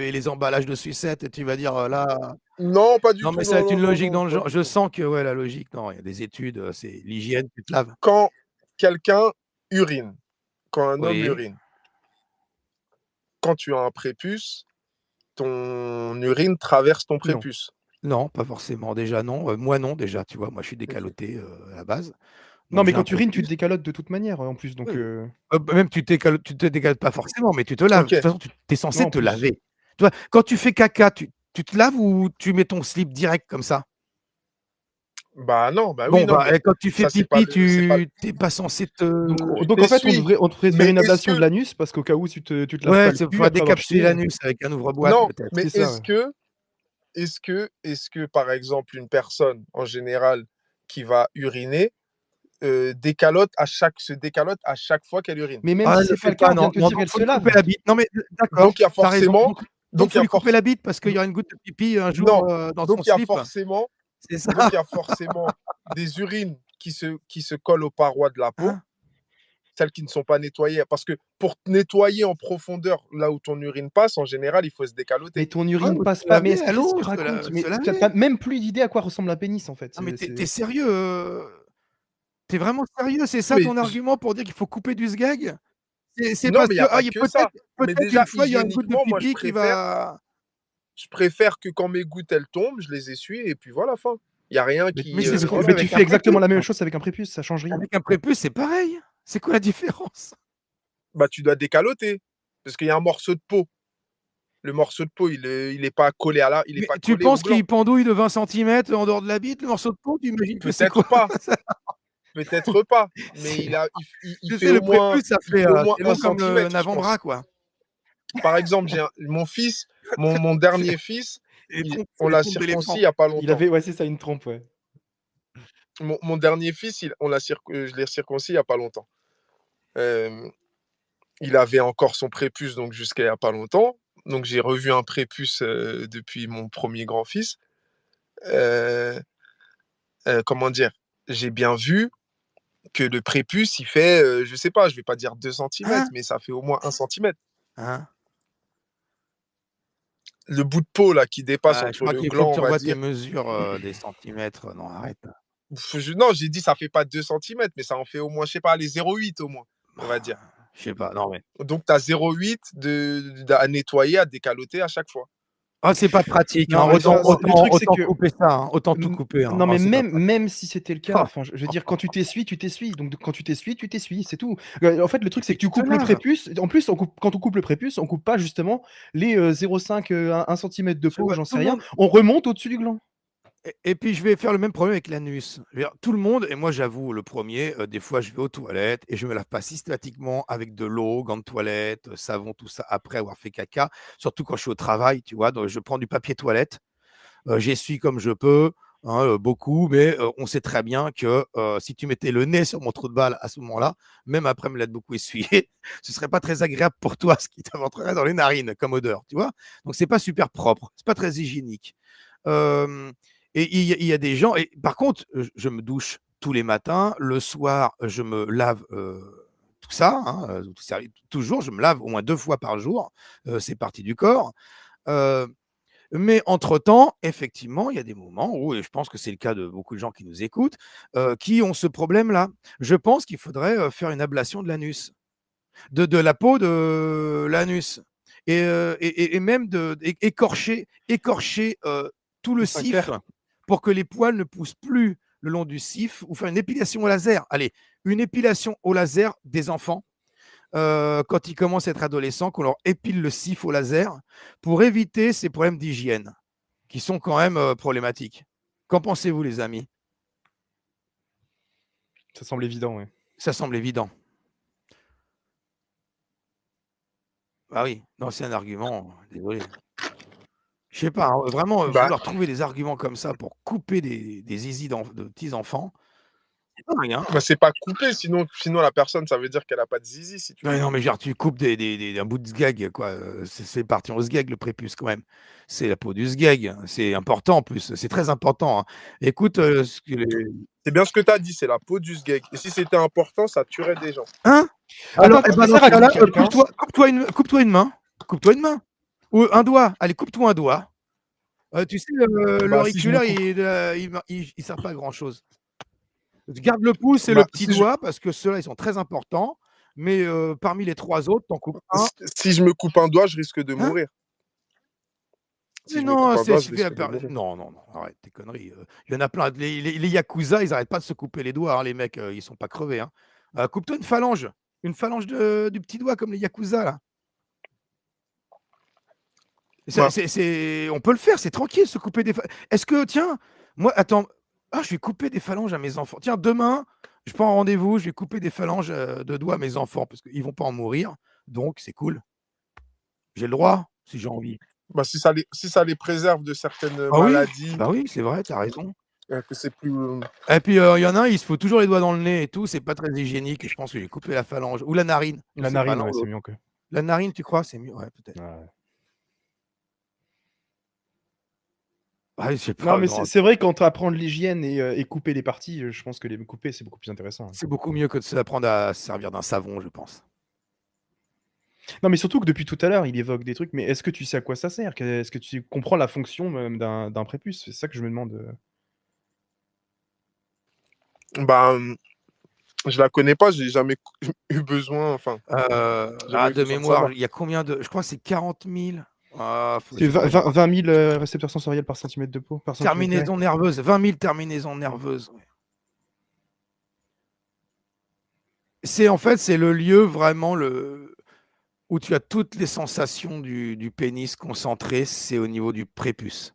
Speaker 3: et les emballages de sucettes, et tu vas dire là.
Speaker 2: Non, pas du
Speaker 3: Non,
Speaker 2: tout.
Speaker 3: mais ça va être
Speaker 2: Non,
Speaker 3: une
Speaker 2: non,
Speaker 3: logique
Speaker 2: non,
Speaker 3: dans le
Speaker 2: pas
Speaker 3: genre.
Speaker 2: du
Speaker 3: Je
Speaker 2: tout.
Speaker 3: sens que, ouais, la logique, non, il y a des études, c'est l'hygiène, tu te laves.
Speaker 2: Quand quelqu'un urine, quand un homme
Speaker 3: Oui.
Speaker 2: urine, quand tu as un prépuce, ton urine traverse ton prépuce.
Speaker 3: Non, pas forcément. Déjà, non. Moi, non, déjà, tu vois. Moi, je suis décaloté à la base.
Speaker 5: Non,
Speaker 3: Donc,
Speaker 5: mais
Speaker 3: j'ai
Speaker 5: quand
Speaker 3: un
Speaker 5: tu urines, tu te
Speaker 3: prépuce.
Speaker 5: décalotes de toute manière, en plus. Donc,
Speaker 3: Oui. Même tu te décalotes pas forcément, mais tu te laves.
Speaker 2: Ok.
Speaker 3: De toute façon, tu es censé
Speaker 5: Non, en
Speaker 3: te
Speaker 5: plus.
Speaker 3: laver. Tu vois, quand tu fais caca, tu te laves ou tu mets ton slip direct comme ça?
Speaker 2: Bah non, bah
Speaker 3: Bon,
Speaker 2: oui, non,
Speaker 3: bah,
Speaker 2: mais
Speaker 3: quand tu fais
Speaker 2: ça, c'est pas
Speaker 3: pipi,
Speaker 2: c'est pas.
Speaker 3: tu n'es pas censé te.
Speaker 5: Donc en fait, on
Speaker 2: t'essuies.
Speaker 5: devrait te faire
Speaker 2: Mais
Speaker 5: une
Speaker 2: est-ce
Speaker 5: ablation
Speaker 2: que.
Speaker 5: de l'anus, parce qu'au cas où tu te laves
Speaker 3: Ouais,
Speaker 5: pas
Speaker 3: il
Speaker 5: le cul
Speaker 3: faudra
Speaker 5: après avoir
Speaker 3: décapsuler
Speaker 5: chié.
Speaker 3: l'anus avec un ouvre-boîte,
Speaker 2: Non,
Speaker 3: peut-être.
Speaker 2: mais
Speaker 5: C'est ça, ouais.
Speaker 2: est-ce que, par exemple, une personne, en général, qui va uriner, se décalote à chaque fois qu'elle urine?
Speaker 5: Mais même
Speaker 3: Ah,
Speaker 5: si
Speaker 3: elle le
Speaker 5: c'est pas
Speaker 3: fait
Speaker 5: le cas,
Speaker 3: pas,
Speaker 5: on vient
Speaker 3: non.
Speaker 5: de te
Speaker 3: Non,
Speaker 5: dire
Speaker 3: donc
Speaker 5: qu'elle
Speaker 3: faut
Speaker 5: se
Speaker 3: lui couper
Speaker 5: lave.
Speaker 3: la bite. Non, mais d'accord,
Speaker 2: Donc, il y a
Speaker 3: tu as raison.
Speaker 2: forcément.
Speaker 3: Donc, faut
Speaker 2: il y a
Speaker 3: lui couper
Speaker 2: forc-
Speaker 3: la bite parce qu'il y
Speaker 2: do-
Speaker 3: aura une goutte de pipi un jour
Speaker 2: Non,
Speaker 3: dans
Speaker 2: donc
Speaker 3: son
Speaker 2: il y a
Speaker 3: slip.
Speaker 2: forcément.
Speaker 3: C'est ça.
Speaker 2: Donc, il y a forcément des urines qui se collent aux parois de la peau,
Speaker 3: Hein?
Speaker 2: celles qui ne sont pas nettoyées. Parce que pour nettoyer en profondeur là où ton urine passe, en général, il faut se
Speaker 5: Mais
Speaker 2: décaloter.
Speaker 5: ton
Speaker 3: Ouais,
Speaker 5: urine
Speaker 3: faut
Speaker 5: passe
Speaker 3: se
Speaker 5: pas. Mais
Speaker 3: laver à
Speaker 5: qu'est-ce que
Speaker 3: l'eau,
Speaker 5: tu racontes? Mais
Speaker 3: se
Speaker 5: t'as
Speaker 3: laver.
Speaker 5: même plus d'idée à quoi ressemble un pénis, en fait.
Speaker 3: Non, mais t'es sérieux? T'es vraiment sérieux? C'est ça
Speaker 2: Mais
Speaker 3: ton argument pour dire qu'il faut couper du sgeg? C'est
Speaker 2: non,
Speaker 3: parce
Speaker 2: mais il n'y
Speaker 3: que
Speaker 2: a
Speaker 3: ah,
Speaker 2: pas
Speaker 3: il y a
Speaker 2: que ça. Mais
Speaker 3: peut-être
Speaker 2: déjà,
Speaker 3: une fois, il y a une goutte de
Speaker 2: hygiéniquement, moi,
Speaker 3: pipi qui va.
Speaker 2: je préfère que quand mes gouttes, elles tombent, je les essuie et puis voilà, fin. Il n'y a rien
Speaker 3: Mais
Speaker 2: qui.
Speaker 3: c'est ce qu'on fait
Speaker 5: Mais tu
Speaker 3: avec
Speaker 5: fais
Speaker 3: un
Speaker 5: exactement
Speaker 3: prépuce.
Speaker 5: la même chose avec un prépuce, ça change rien.
Speaker 3: Avec un prépuce, c'est pareil. C'est quoi la différence?
Speaker 2: Bah, tu dois décaloter. Parce qu'il y a un morceau de peau. le morceau de peau, il est pas collé il est
Speaker 3: Mais
Speaker 2: pas
Speaker 3: tu
Speaker 2: collé au
Speaker 3: penses
Speaker 2: gland.
Speaker 3: qu'il pendouille de 20 centimètres en dehors de la bite, le morceau de peau? Tu imagines que c'est
Speaker 2: Peut-être
Speaker 3: quoi?
Speaker 2: pas, peut-être pas, mais
Speaker 3: C'est
Speaker 2: il
Speaker 3: tu
Speaker 2: fait
Speaker 3: sais, le prépuce, ça
Speaker 2: il
Speaker 3: fait,
Speaker 2: fait au moins
Speaker 3: c'est
Speaker 2: 1
Speaker 3: long comme, un
Speaker 2: centimètre, je
Speaker 3: avant-bras,
Speaker 2: pense.
Speaker 3: quoi.
Speaker 2: Par exemple, j'ai mon fils, mon dernier fils,
Speaker 3: C'est
Speaker 2: on
Speaker 3: les
Speaker 2: l'a
Speaker 3: trompes
Speaker 2: circoncis
Speaker 3: d'éléphant.
Speaker 2: il y a pas
Speaker 5: Il
Speaker 2: longtemps.
Speaker 5: avait, ouais, c'est ça, une trempe, ouais.
Speaker 2: Mon dernier fils, je l'ai circoncis il y a pas longtemps. Euh, il avait encore son prépuce, donc jusqu'à il y a pas longtemps. Donc j'ai revu un prépuce depuis mon premier grand-fils. Euh, comment dire? J'ai bien vu que le prépuce, il fait, je sais pas, je vais pas dire 2 centimètres,
Speaker 3: Hein?
Speaker 2: mais ça fait au moins 1 centimètre.
Speaker 3: Hein?
Speaker 2: Le bout de peau là qui dépasse
Speaker 3: Je
Speaker 2: entre
Speaker 3: crois
Speaker 2: le
Speaker 3: qu'il faut que
Speaker 2: gland,
Speaker 3: tu
Speaker 2: on va
Speaker 3: revoies tes
Speaker 2: dire.
Speaker 3: mesures, des centimètres. Non, arrête.
Speaker 2: Non, j'ai dit ça fait pas 2 centimètres, mais ça en fait au moins, je sais pas, les 0,8 au moins, on va dire.
Speaker 3: Je sais pas, non mais
Speaker 2: Donc tu as 0,8 à nettoyer, à décaloter à chaque fois.
Speaker 3: c'est pas pratique, hein.
Speaker 5: Non, mais
Speaker 3: Autant
Speaker 5: le truc, c'est
Speaker 3: autant
Speaker 5: que
Speaker 3: couper ça, hein. Autant tout couper, hein.
Speaker 5: non, mais
Speaker 3: C'est pas
Speaker 5: même,
Speaker 3: pratique.
Speaker 5: même si c'était le cas,
Speaker 3: Oh!
Speaker 5: enfin, je veux dire, quand tu t'essuies, tu t'essuies. Donc, quand tu t'essuies, c'est tout. En fait, le truc, c'est
Speaker 3: Et
Speaker 5: que tu
Speaker 3: tu te
Speaker 5: coupes le
Speaker 3: laves.
Speaker 5: prépuce. En plus, quand on coupe le prépuce, on coupe pas justement les 0,5, 1 centimètre de
Speaker 3: Je
Speaker 5: peau,
Speaker 3: vois
Speaker 5: j'en
Speaker 3: tout
Speaker 5: sais
Speaker 3: le
Speaker 5: rien.
Speaker 3: monde
Speaker 5: On remonte au-dessus du gland.
Speaker 3: et puis je vais faire le même problème avec l'anus. Je veux dire, tout le monde et moi j'avoue le premier, des fois je vais aux toilettes et je me lave pas systématiquement avec de l'eau, gants de toilette, savon, tout ça après avoir fait caca. Surtout quand je suis au travail, tu vois? Donc je prends du papier toilette, j'essuie comme je peux, hein, beaucoup, mais on sait très bien que, si tu mettais le nez sur mon trou de balle à ce moment-là, même après me l'être beaucoup essuyé, ce serait pas très agréable pour toi, ce qui t'aventurerait dans les narines comme odeur, tu vois? Donc c'est pas super propre, c'est pas très hygiénique. Hem Et il y a des gens et par contre, je me douche tous les matins, le soir, je me lave, tout ça, hein, toujours, je me lave au moins 2 fois par jour, c'est partie du corps, heu mais entre-temps, effectivement, il y a des moments où et je pense que c'est le cas de beaucoup de gens qui nous écoutent, qui ont ce problème-là. Je pense qu'il faudrait, faire une ablation de l'anus, de la peau de l'anus et même écorcher, tout le
Speaker 5: Le
Speaker 3: sif
Speaker 5: sphincter.
Speaker 3: pour que les poils ne poussent plus le long du sif ou faire une épilation au laser. Allez, une épilation au laser des enfants, quand ils commencent à être adolescents, qu'on leur épile le sif au laser pour éviter ces problèmes d'hygiène qui sont quand même, problématiques. Qu'en pensez-vous les amis?
Speaker 5: Ça semble évident, ouais.
Speaker 3: Ça semble évident. Ah oui, non, c'est un argument, désolé. Je sais pas, hein, vraiment,
Speaker 2: Bah,
Speaker 3: vouloir trouver des arguments comme ça pour couper des zizis de petits enfants, c'est dingue, hein?
Speaker 2: c'est pas coupé, sinon la personne, ça veut dire qu'elle a pas de zizi si tu
Speaker 3: Ouais,
Speaker 2: coupes.
Speaker 3: non, mais genre tu coupes un bout de sgeg quoi, c'est parti en sgeg le prépuce quand même. C'est la peau du sgeg, c'est important en plus, c'est très important, hein. Écoute, ce que les
Speaker 2: C'est bien ce que tu as dit, c'est la peau du sgeg. Et si c'était important, ça tuerait des gens.
Speaker 3: hein?
Speaker 5: Attends,
Speaker 3: Alors et
Speaker 5: tu
Speaker 3: ben
Speaker 5: fais
Speaker 3: dans
Speaker 5: ça
Speaker 3: ce cas-là,
Speaker 5: avec quelqu'un.
Speaker 3: coupe-toi une main. Coupe-toi une main ou un doigt. Allez, coupe-toi un doigt. Tu sais,
Speaker 2: Bah, si je me
Speaker 3: l'auriculaire,
Speaker 2: coupe,
Speaker 3: il sert pas à grand chose. Garde le pouce et le
Speaker 2: bah,
Speaker 3: petit doigt parce que ceux-là, ils sont très importants, mais parmi les 3 autres, tu en coupes un.
Speaker 2: si je me coupe un doigt, je risque de
Speaker 3: Hein?
Speaker 2: mourir.
Speaker 3: Mais
Speaker 2: Si je me coupe
Speaker 3: non,
Speaker 2: un doigt, je
Speaker 3: suffit
Speaker 2: risque de mourir.
Speaker 3: non, non, non, arrête tes conneries, il y en a plein. Les yakuza, ils arrêtent pas de se couper les doigts, hein, les mecs, ils sont pas crevés, hein. Coupe-toi une phalange du petit doigt comme les yakuza là.
Speaker 2: Bah,
Speaker 3: On peut le faire, c'est tranquille, se couper des est-ce que tiens, moi attends, je vais couper des phalanges à mes enfants. Tiens, demain, je prends un rendez-vous, je vais couper des phalanges, de doigts à mes enfants parce qu'ils vont pas en mourir, donc c'est cool. J'ai le droit, si j'ai envie.
Speaker 2: bah, si ça les préserve de certaines
Speaker 3: Ah oui,
Speaker 2: maladies,
Speaker 3: bah oui, c'est vrai, tu as raison.
Speaker 2: que c'est plus.
Speaker 3: Et puis, il y en a un, il se fout toujours les doigts dans le nez et tout, c'est pas très hygiénique et je pense que j'ai coupé la phalange ou la narine, je
Speaker 5: La
Speaker 3: sais pas,
Speaker 5: narine,
Speaker 3: l'un
Speaker 5: ouais,
Speaker 3: ou
Speaker 5: c'est
Speaker 3: l'autre.
Speaker 5: mieux que.
Speaker 3: La narine, tu crois? C'est mieux? Ouais, peut-être.
Speaker 5: Ouais.
Speaker 3: Ouais, je sais
Speaker 5: Non,
Speaker 3: pas,
Speaker 5: mais
Speaker 3: non,
Speaker 5: c'est vrai, quand tu apprends l'hygiène et couper les parties, je pense que les couper, c'est beaucoup plus intéressant, hein.
Speaker 3: c'est beaucoup mieux que de s'apprendre à se servir d'un savon, je pense.
Speaker 5: Non, mais surtout que depuis tout à l'heure, il évoque des trucs, mais est-ce que tu sais à quoi ça sert? Est-ce que tu comprends la fonction même d'un prépuce? C'est ça que je me demande.
Speaker 2: Bah, je la connais pas, j'ai jamais eu besoin, enfin, jamais eu
Speaker 3: De
Speaker 2: besoin de
Speaker 3: mémoire,
Speaker 2: savoir.
Speaker 3: il y a combien de je crois que c'est 40 000, faut
Speaker 5: C'est
Speaker 3: j'ai pas
Speaker 5: 20 000 récepteurs sensoriels par centimètre de peau, par centimètre carré.
Speaker 3: terminaisons nerveuses, 20 000 terminaisons nerveuses, ouais. C'est en fait, c'est le lieu vraiment où tu as toutes les sensations du pénis concentrées, c'est au niveau du prépuce.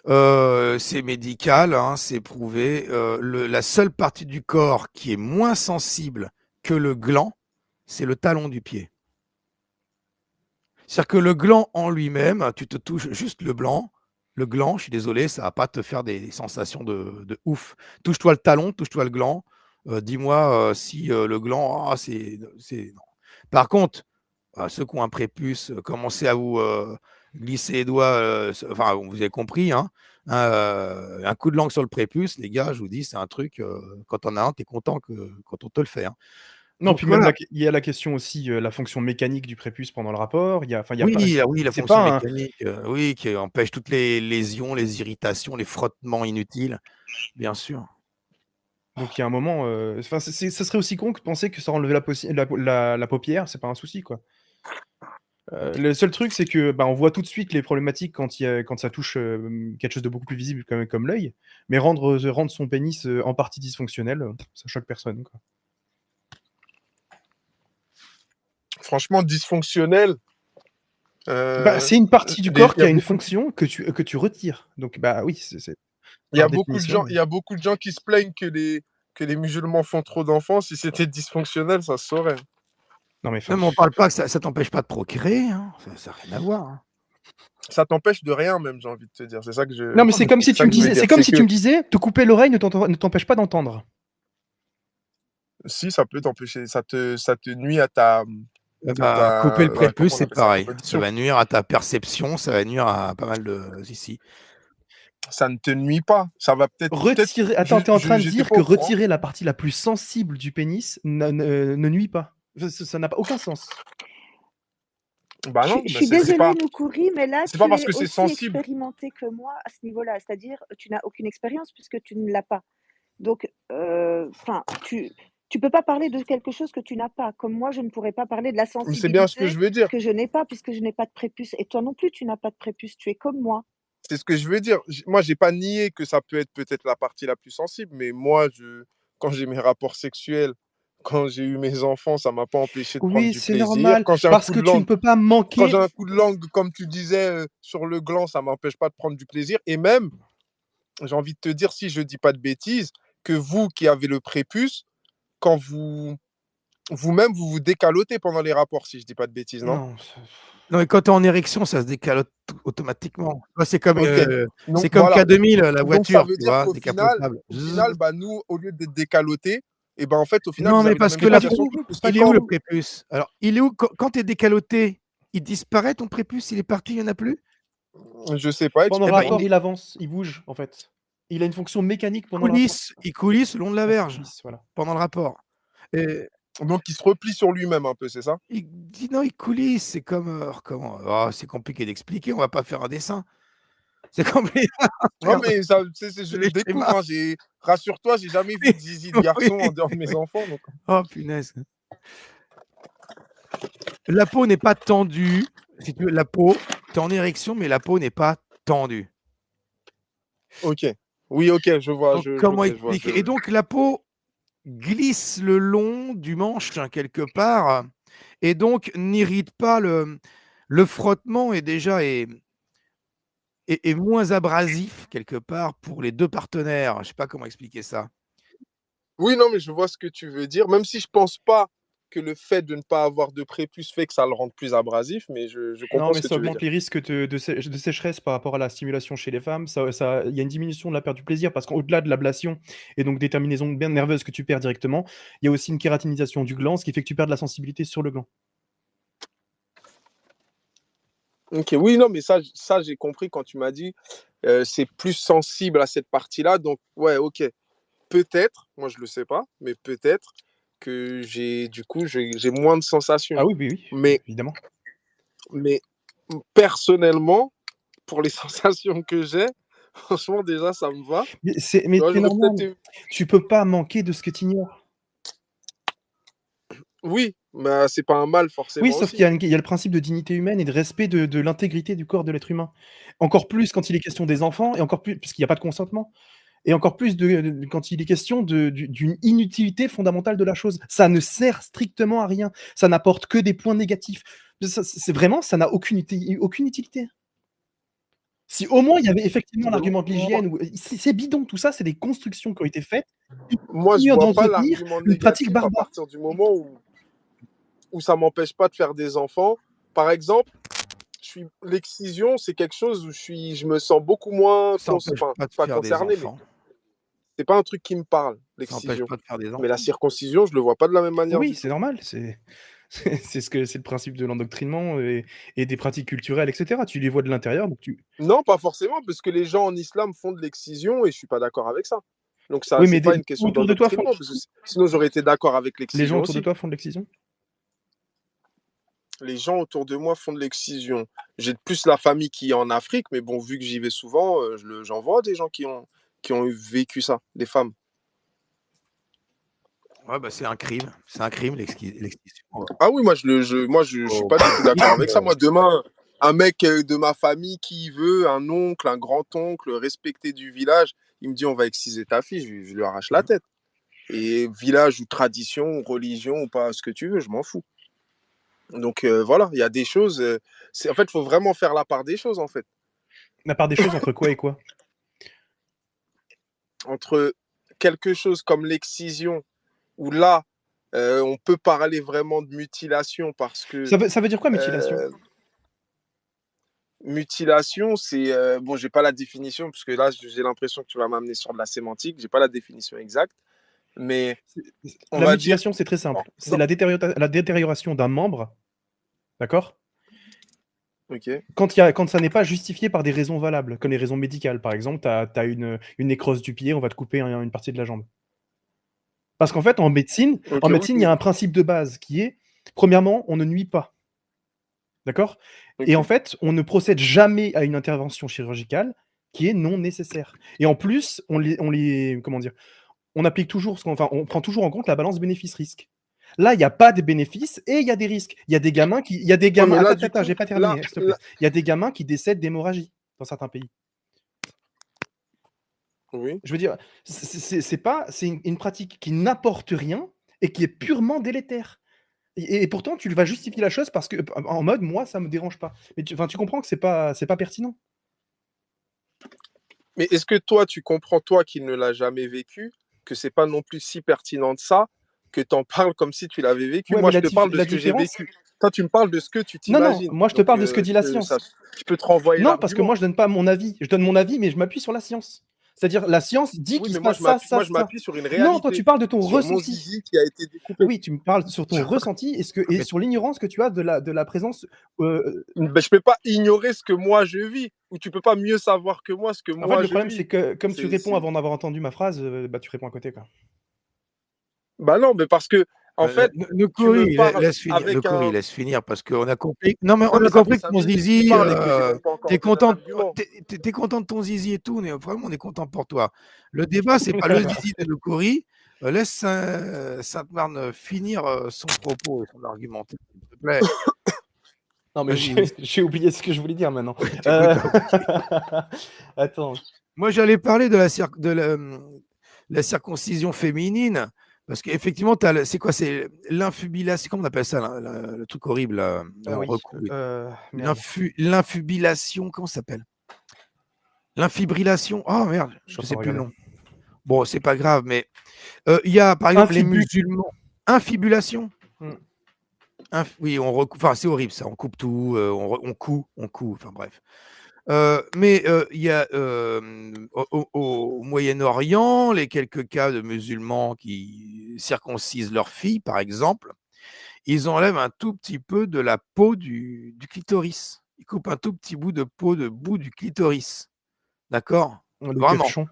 Speaker 3: C'est médical, hein, c'est prouvé. La seule partie du corps qui est moins sensible que le gland, c'est le talon du pied. C'est-à-dire que le gland en lui-même, tu te touches juste le gland, je suis désolé, ça va pas te faire des sensations de ouf. Touche-toi le talon, touche-toi le gland, dis-moi si le gland, non. Par contre, ceux qui ont un prépuce, commencez à vous glisser les doigts, enfin, vous avez compris, hein, un coup de langue sur le prépuce, les gars, je vous dis, c'est un truc, quand on a un, tu es content quand on te le fait. Hein.
Speaker 5: Non,
Speaker 3: Donc
Speaker 5: puis même
Speaker 3: voilà.
Speaker 5: il y a la question aussi, la fonction mécanique du prépuce pendant le rapport. Il y a pas
Speaker 3: Oui, la
Speaker 5: c'est
Speaker 3: fonction
Speaker 5: pas un
Speaker 3: mécanique, oui, qui empêche toutes les lésions, les irritations, les frottements inutiles, bien sûr.
Speaker 5: donc il y a un moment, enfin, ça serait aussi con que de penser que ça enlever la paupière, c'est pas un souci, quoi. Le seul truc, c'est que, bah, on voit tout de suite les problématiques quand ça touche, quelque chose de beaucoup plus visible comme l'œil, mais rendre son pénis, en partie dysfonctionnel, ça choque personne, quoi.
Speaker 2: Franchement, dysfonctionnel.
Speaker 5: Bah, c'est une partie du
Speaker 2: il
Speaker 5: corps
Speaker 2: y
Speaker 5: qui
Speaker 2: a
Speaker 5: a une
Speaker 2: beaucoup,
Speaker 5: fonction que tu retires. Donc, bah oui,
Speaker 2: il y a
Speaker 5: par
Speaker 2: beaucoup de gens,
Speaker 5: définition.
Speaker 2: il y a beaucoup de gens qui se plaignent que les musulmans font trop d'enfants. Si c'était dysfonctionnel, ça se saurait.
Speaker 5: Non, mais
Speaker 3: Non, mais on parle pas que ça t'empêche pas de procréer, hein. Ça n'a rien à voir. Hein.
Speaker 2: Ça t'empêche de rien, même, j'ai envie de te dire. C'est ça que je,
Speaker 5: Non, mais c'est comme si
Speaker 2: c'est ça que je veux dire.
Speaker 5: c'est comme
Speaker 2: C'est
Speaker 5: si
Speaker 2: que
Speaker 5: tu me disais, te couper l'oreille ne t'empêche pas d'entendre.
Speaker 2: si ça peut t'empêcher, ça te nuit
Speaker 3: Couper le prépuce,
Speaker 2: comment on
Speaker 3: c'est
Speaker 2: appelle ça,
Speaker 3: pareil. Ça
Speaker 2: audition.
Speaker 3: va nuire à ta perception, ça va nuire à pas mal de. Si.
Speaker 2: Ça ne te nuit pas. Ça va
Speaker 5: Retirer. Attends, t'es en train de
Speaker 2: j'étais
Speaker 5: dire
Speaker 2: pas
Speaker 5: que
Speaker 2: au courant.
Speaker 5: retirer la partie la plus sensible du pénis ne nuit pas. Ça n'a pas aucun sens.
Speaker 2: Bah non,
Speaker 1: Je
Speaker 2: bah
Speaker 1: suis
Speaker 2: c'est pas,
Speaker 1: désolée, Moukouri, mais là,
Speaker 2: c'est pas
Speaker 1: tu
Speaker 2: parce
Speaker 1: es
Speaker 2: que c'est
Speaker 1: aussi
Speaker 2: sensible.
Speaker 1: expérimenté que moi à ce niveau-là. C'est-à-dire, tu n'as aucune expérience puisque tu ne l'as pas. Donc, enfin, tu peux pas parler de quelque chose que tu n'as pas. Comme moi, je ne pourrais pas parler de la
Speaker 2: Mais c'est bien ce que
Speaker 1: sensibilité
Speaker 2: je veux dire.
Speaker 1: que je n'ai pas puisque je n'ai pas de prépuce. Et toi non plus, tu n'as pas de prépuce. Tu es comme moi.
Speaker 2: C'est ce que je veux dire. Moi, j'ai pas nié que ça peut être peut-être la partie la plus sensible, mais moi, quand j'ai mes rapports sexuels, quand j'ai eu mes enfants, ça m'a pas empêché de prendre
Speaker 5: Oui,
Speaker 2: du
Speaker 5: c'est
Speaker 2: plaisir.
Speaker 5: normal, parce que tu ne peux pas
Speaker 2: Quand j'ai
Speaker 5: manquer.
Speaker 2: un coup de langue, comme tu disais, sur le gland, ça m'empêche pas de prendre du plaisir. Et même, j'ai envie de te dire, si je dis pas de bêtises, que vous qui avez le prépuce, quand vous-même, vous vous décalotez pendant les rapports, si je dis pas de bêtises, non?
Speaker 5: Non.
Speaker 3: Non, mais quand tu es en érection, ça se décalote automatiquement. Tu vois,
Speaker 2: Ok. Donc
Speaker 3: c'est comme
Speaker 2: voilà.
Speaker 3: K2000, la
Speaker 2: Donc ça
Speaker 3: voiture,
Speaker 2: veut
Speaker 3: tu
Speaker 2: dire
Speaker 3: vois,
Speaker 2: qu'au final,
Speaker 3: décapotable. Zzz.
Speaker 2: bah, nous, au lieu d'être décalotés, et ben en fait, au final,
Speaker 3: Non,
Speaker 2: vous
Speaker 3: mais
Speaker 2: avez la
Speaker 3: parce
Speaker 2: même
Speaker 3: que
Speaker 5: Mais pas
Speaker 3: la
Speaker 2: sensation
Speaker 5: trop.
Speaker 2: que nous, puisque
Speaker 3: il est où
Speaker 2: quand
Speaker 3: le prépuce? Alors, il est où quand tu es décaloté? Il disparaît ton prépuce? Il est parti, il n'y en a plus?
Speaker 2: je sais pas,
Speaker 5: Pendant le
Speaker 3: Eh ben,
Speaker 2: explique-moi.
Speaker 5: rapport, il avance, il bouge, en fait. Il a une fonction mécanique pendant le rapport.
Speaker 3: il coulisse le long de la
Speaker 5: Ah, c'est
Speaker 3: verge
Speaker 5: glisse, voilà.
Speaker 3: pendant le rapport. Et
Speaker 2: Donc il se replie sur lui-même un peu, c'est ça?
Speaker 3: il dit non, il coulisse. C'est comme comment? Oh, c'est compliqué d'expliquer. On va pas faire un dessin. C'est compliqué.
Speaker 2: Non, mais ça, je
Speaker 3: Les
Speaker 2: le découvre.
Speaker 3: schémas.
Speaker 2: Hein, rassure-toi, j'ai jamais vu de zizi de
Speaker 3: Oui.
Speaker 2: garçon en dehors de mes enfants. Donc...
Speaker 3: Oh punaise. La peau n'est pas tendue. Si tu veux, la peau, tu es en érection, mais la peau n'est pas tendue.
Speaker 2: Ok. Oui, ok, je vois.
Speaker 3: Donc,
Speaker 2: Je,
Speaker 3: comment
Speaker 2: ok, je vois.
Speaker 3: expliquer? Et donc, la peau glisse le long du manche, hein, quelque part, et donc n'irrite pas le frottement est moins abrasif, quelque part, pour les deux partenaires. Je ne sais pas comment expliquer ça.
Speaker 2: Oui, non, mais je vois ce que tu veux dire. Même si je pense pas que le fait de ne pas avoir de prépuce fait que ça le rende plus abrasif, mais je
Speaker 5: Non,
Speaker 2: comprends
Speaker 5: mais
Speaker 2: ce que
Speaker 5: ça
Speaker 2: tu veux
Speaker 5: augmente
Speaker 2: dire.
Speaker 5: les risques de sécheresse par rapport à la stimulation chez les femmes. Il y a une diminution de la perte du plaisir parce qu'au-delà de l'ablation et donc des terminaisons bien nerveuses que tu perds directement, il y a aussi une kératinisation du gland, ce qui fait que tu perds de la sensibilité sur le gland.
Speaker 2: Ok, oui, non, mais ça j'ai compris quand tu m'as dit c'est plus sensible à cette partie-là. Donc, ouais, ok. Peut-être, moi je le sais pas, mais peut-être que j'ai moins de sensations.
Speaker 5: Ah oui, oui, oui,
Speaker 2: Mais,
Speaker 5: évidemment.
Speaker 2: mais personnellement, pour les sensations que j'ai, franchement, déjà, ça me va.
Speaker 5: Mais
Speaker 2: Tu vois,
Speaker 5: c'est
Speaker 2: j'aurais
Speaker 5: normal.
Speaker 2: peut-être.
Speaker 5: Tu peux pas manquer de ce que tu ignores.
Speaker 2: Oui, mais c'est pas un mal
Speaker 5: Oui,
Speaker 2: forcément
Speaker 5: sauf
Speaker 2: aussi.
Speaker 5: qu'il y a le principe de dignité humaine et de respect de l'intégrité du corps de l'être humain. Encore plus quand il est question des enfants et encore plus puisqu'il n'y a pas de consentement. Et encore plus quand il est question d'une inutilité fondamentale de la chose. Ça ne sert strictement à rien. Ça n'apporte que des points négatifs. C'est vraiment, ça n'a aucune utilité. Si au moins il y avait effectivement l'argument de l'hygiène, c'est bidon, tout ça, c'est des constructions qui ont été faites
Speaker 2: Moi, je vois pas
Speaker 5: d'entretenir
Speaker 2: l'argument
Speaker 5: une pratique
Speaker 2: négatif à
Speaker 5: barbare.
Speaker 2: partir du moment où ça m'empêche pas de faire des enfants. Par exemple, l'excision, c'est quelque chose où je me sens beaucoup moins
Speaker 3: Ça n'empêche pas de
Speaker 2: pas
Speaker 3: faire des
Speaker 2: concerné, mais
Speaker 3: enfants.
Speaker 2: c'est pas un truc qui me parle,
Speaker 3: Ça n'empêche
Speaker 2: l'excision.
Speaker 3: pas de faire des enfants.
Speaker 2: Mais la circoncision, je le vois pas de la même manière
Speaker 5: Oui,
Speaker 2: du
Speaker 5: c'est
Speaker 2: tout.
Speaker 5: normal. C'est le principe de l'endoctrinement et des pratiques culturelles, etc. Tu les vois de l'intérieur, donc
Speaker 2: Non, pas forcément, parce que les gens en islam font de l'excision et je suis pas d'accord avec ça. Donc ça,
Speaker 5: Oui,
Speaker 2: c'est
Speaker 5: mais
Speaker 2: pas une question
Speaker 5: autour de toi font
Speaker 2: d'endoctrinement, parce que sinon j'aurais été d'accord avec
Speaker 5: les gens
Speaker 2: l'excision
Speaker 5: autour de
Speaker 2: aussi.
Speaker 5: toi font de l'excision?
Speaker 2: Les gens autour de moi font de l'excision. J'ai plus la famille qui est en Afrique, mais bon, vu que j'y vais souvent, j'en vois des gens qui ont vécu ça, des femmes.
Speaker 3: Ouais, bah, c'est un crime. C'est un crime, l'excision.
Speaker 2: Ah oui, moi je suis pas du tout d'accord avec ça. Moi, demain, un mec de ma famille qui veut, un oncle, un grand-oncle, respecté du village, il me dit on va exciser ta fille, je lui arrache la tête. Et village ou tradition, ou religion ou pas, ce que tu veux, je m'en fous. Donc voilà, il y a des choses. En fait, il faut vraiment faire la part des choses, en fait.
Speaker 5: La part des choses entre quoi et quoi?
Speaker 2: Entre quelque chose comme l'excision, où là, on peut parler vraiment de mutilation parce que
Speaker 5: Ça veut dire quoi, mutilation?
Speaker 2: mutilation, c'est bon, j'ai pas la définition parce que là, j'ai l'impression que tu vas m'amener sur de la sémantique. J'ai pas la définition exacte, mais on
Speaker 5: La
Speaker 2: va dire.
Speaker 5: mutilation, c'est très simple. C'est
Speaker 2: Non.
Speaker 5: la détérioration d'un membre, d'accord?
Speaker 2: Ok.
Speaker 5: Quand ça n'est pas justifié par des raisons valables, comme les raisons médicales. Par exemple, tu as une nécrose du pied, on va te couper une partie de la jambe. Parce qu'en fait, en médecine,
Speaker 2: Ok,
Speaker 5: il y a un principe de base qui est, premièrement, on ne nuit pas. D'accord?
Speaker 2: ok.
Speaker 5: Et en fait, on ne procède jamais à une intervention chirurgicale qui est non nécessaire. Et en plus, comment dire? On applique toujours on prend toujours en compte la balance bénéfice-risque. Là, il y a pas de bénéfices et il y a des risques. Il y a des gamins
Speaker 2: Ouais, mais là, du coup,
Speaker 5: j'ai pas
Speaker 2: là,
Speaker 5: terminé, s'il te plaît. Il y a des gamins qui décèdent d'hémorragie dans certains pays.
Speaker 2: oui.
Speaker 5: Je veux dire, c'est une pratique qui n'apporte rien et qui est purement délétère. Et pourtant, tu vas justifier la chose parce que, en mode, moi, ça me dérange pas. Mais tu comprends que c'est pas pertinent.
Speaker 2: Mais est-ce que toi, tu comprends, toi qui ne l'as jamais vécu, que c'est pas non plus si pertinent de ça, que tu en parles comme si tu l'avais vécu?
Speaker 5: Ouais,
Speaker 2: Moi,
Speaker 5: mais
Speaker 2: je te parle de
Speaker 5: la
Speaker 2: ce que j'ai
Speaker 5: différence.
Speaker 2: vécu. Toi, tu me parles de ce que tu
Speaker 5: Non,
Speaker 2: t'imagines.
Speaker 5: moi, je te
Speaker 2: Donc,
Speaker 5: parle de ce que dit la science.
Speaker 2: je peux te renvoyer
Speaker 5: Non, parce que
Speaker 2: l'argument.
Speaker 5: moi, je donne pas mon avis. Je donne mon avis, mais je m'appuie sur la science. C'est-à-dire, la science dit
Speaker 2: Oui,
Speaker 5: qu'il
Speaker 2: mais
Speaker 5: se passe
Speaker 2: moi,
Speaker 5: ça,
Speaker 2: je
Speaker 5: ça.
Speaker 2: m'appuie sur une
Speaker 5: Non, toi,
Speaker 2: réalité,
Speaker 5: tu parles de ton
Speaker 2: sur mon
Speaker 5: ressenti.
Speaker 2: zizi qui a été découpé.
Speaker 5: Oui, tu me parles sur ton ressenti et sur l'ignorance que tu as de la présence.
Speaker 2: Ben, je peux pas ignorer ce que moi je vis, ou tu peux pas mieux savoir que moi ce que
Speaker 5: En fait,
Speaker 2: moi
Speaker 5: le
Speaker 2: je
Speaker 5: problème, c'est
Speaker 2: vis.
Speaker 5: que comme tu
Speaker 2: C'est,
Speaker 5: réponds
Speaker 2: c'est...
Speaker 5: avant d'avoir entendu ma phrase, bah, tu réponds à côté, quoi.
Speaker 2: Bah non, mais parce que, en fait, tu me parles
Speaker 3: Laisse finir.
Speaker 2: avec
Speaker 3: Nokori,
Speaker 2: un.
Speaker 3: laisse finir parce qu'on a compris. Non, mais
Speaker 2: Non,
Speaker 3: on
Speaker 2: mais
Speaker 3: a
Speaker 2: ça fait
Speaker 3: compris que
Speaker 2: 5
Speaker 3: ton
Speaker 2: minutes que tu
Speaker 3: zizi,
Speaker 2: parles et que j'ai même pas encore
Speaker 3: t'es
Speaker 2: donné
Speaker 3: content,
Speaker 2: d'argument.
Speaker 3: t'es content de ton zizi et tout. Vraiment, on est content pour toi. Le débat, c'est pas le zizi de Nokori. Laisse Sainte-Marne finir son propos et son argumentaire, s'il te plaît.
Speaker 5: Non, mais
Speaker 3: Vas-y.
Speaker 5: j'ai oublié ce que je voulais dire maintenant. Attends.
Speaker 3: Moi, j'allais parler de la circoncision féminine, parce qu'effectivement, c'est quoi? C'est l'infubilation, comment on appelle ça, le truc horrible, là, où on
Speaker 5: Oui.
Speaker 3: recoue.
Speaker 5: Merde.
Speaker 3: L'infubilation, comment ça s'appelle? L'infibrillation. Oh merde,
Speaker 5: Je suis
Speaker 3: je
Speaker 5: en
Speaker 3: sais
Speaker 5: train de
Speaker 3: plus le nom.
Speaker 5: regarder.
Speaker 3: Bon, c'est pas grave, mais il y a par exemple les musulmans. Infibulation. Oui, on recoupe. Enfin, c'est horrible ça. On coupe tout, on coud, enfin bref. Mais il y a au Moyen-Orient, les quelques cas de musulmans qui circoncisent leurs filles, par exemple, ils enlèvent un tout petit peu de la peau du clitoris. Ils coupent un tout petit bout de peau de bout du clitoris. D'accord?
Speaker 5: Le
Speaker 3: Vraiment.
Speaker 5: capuchon.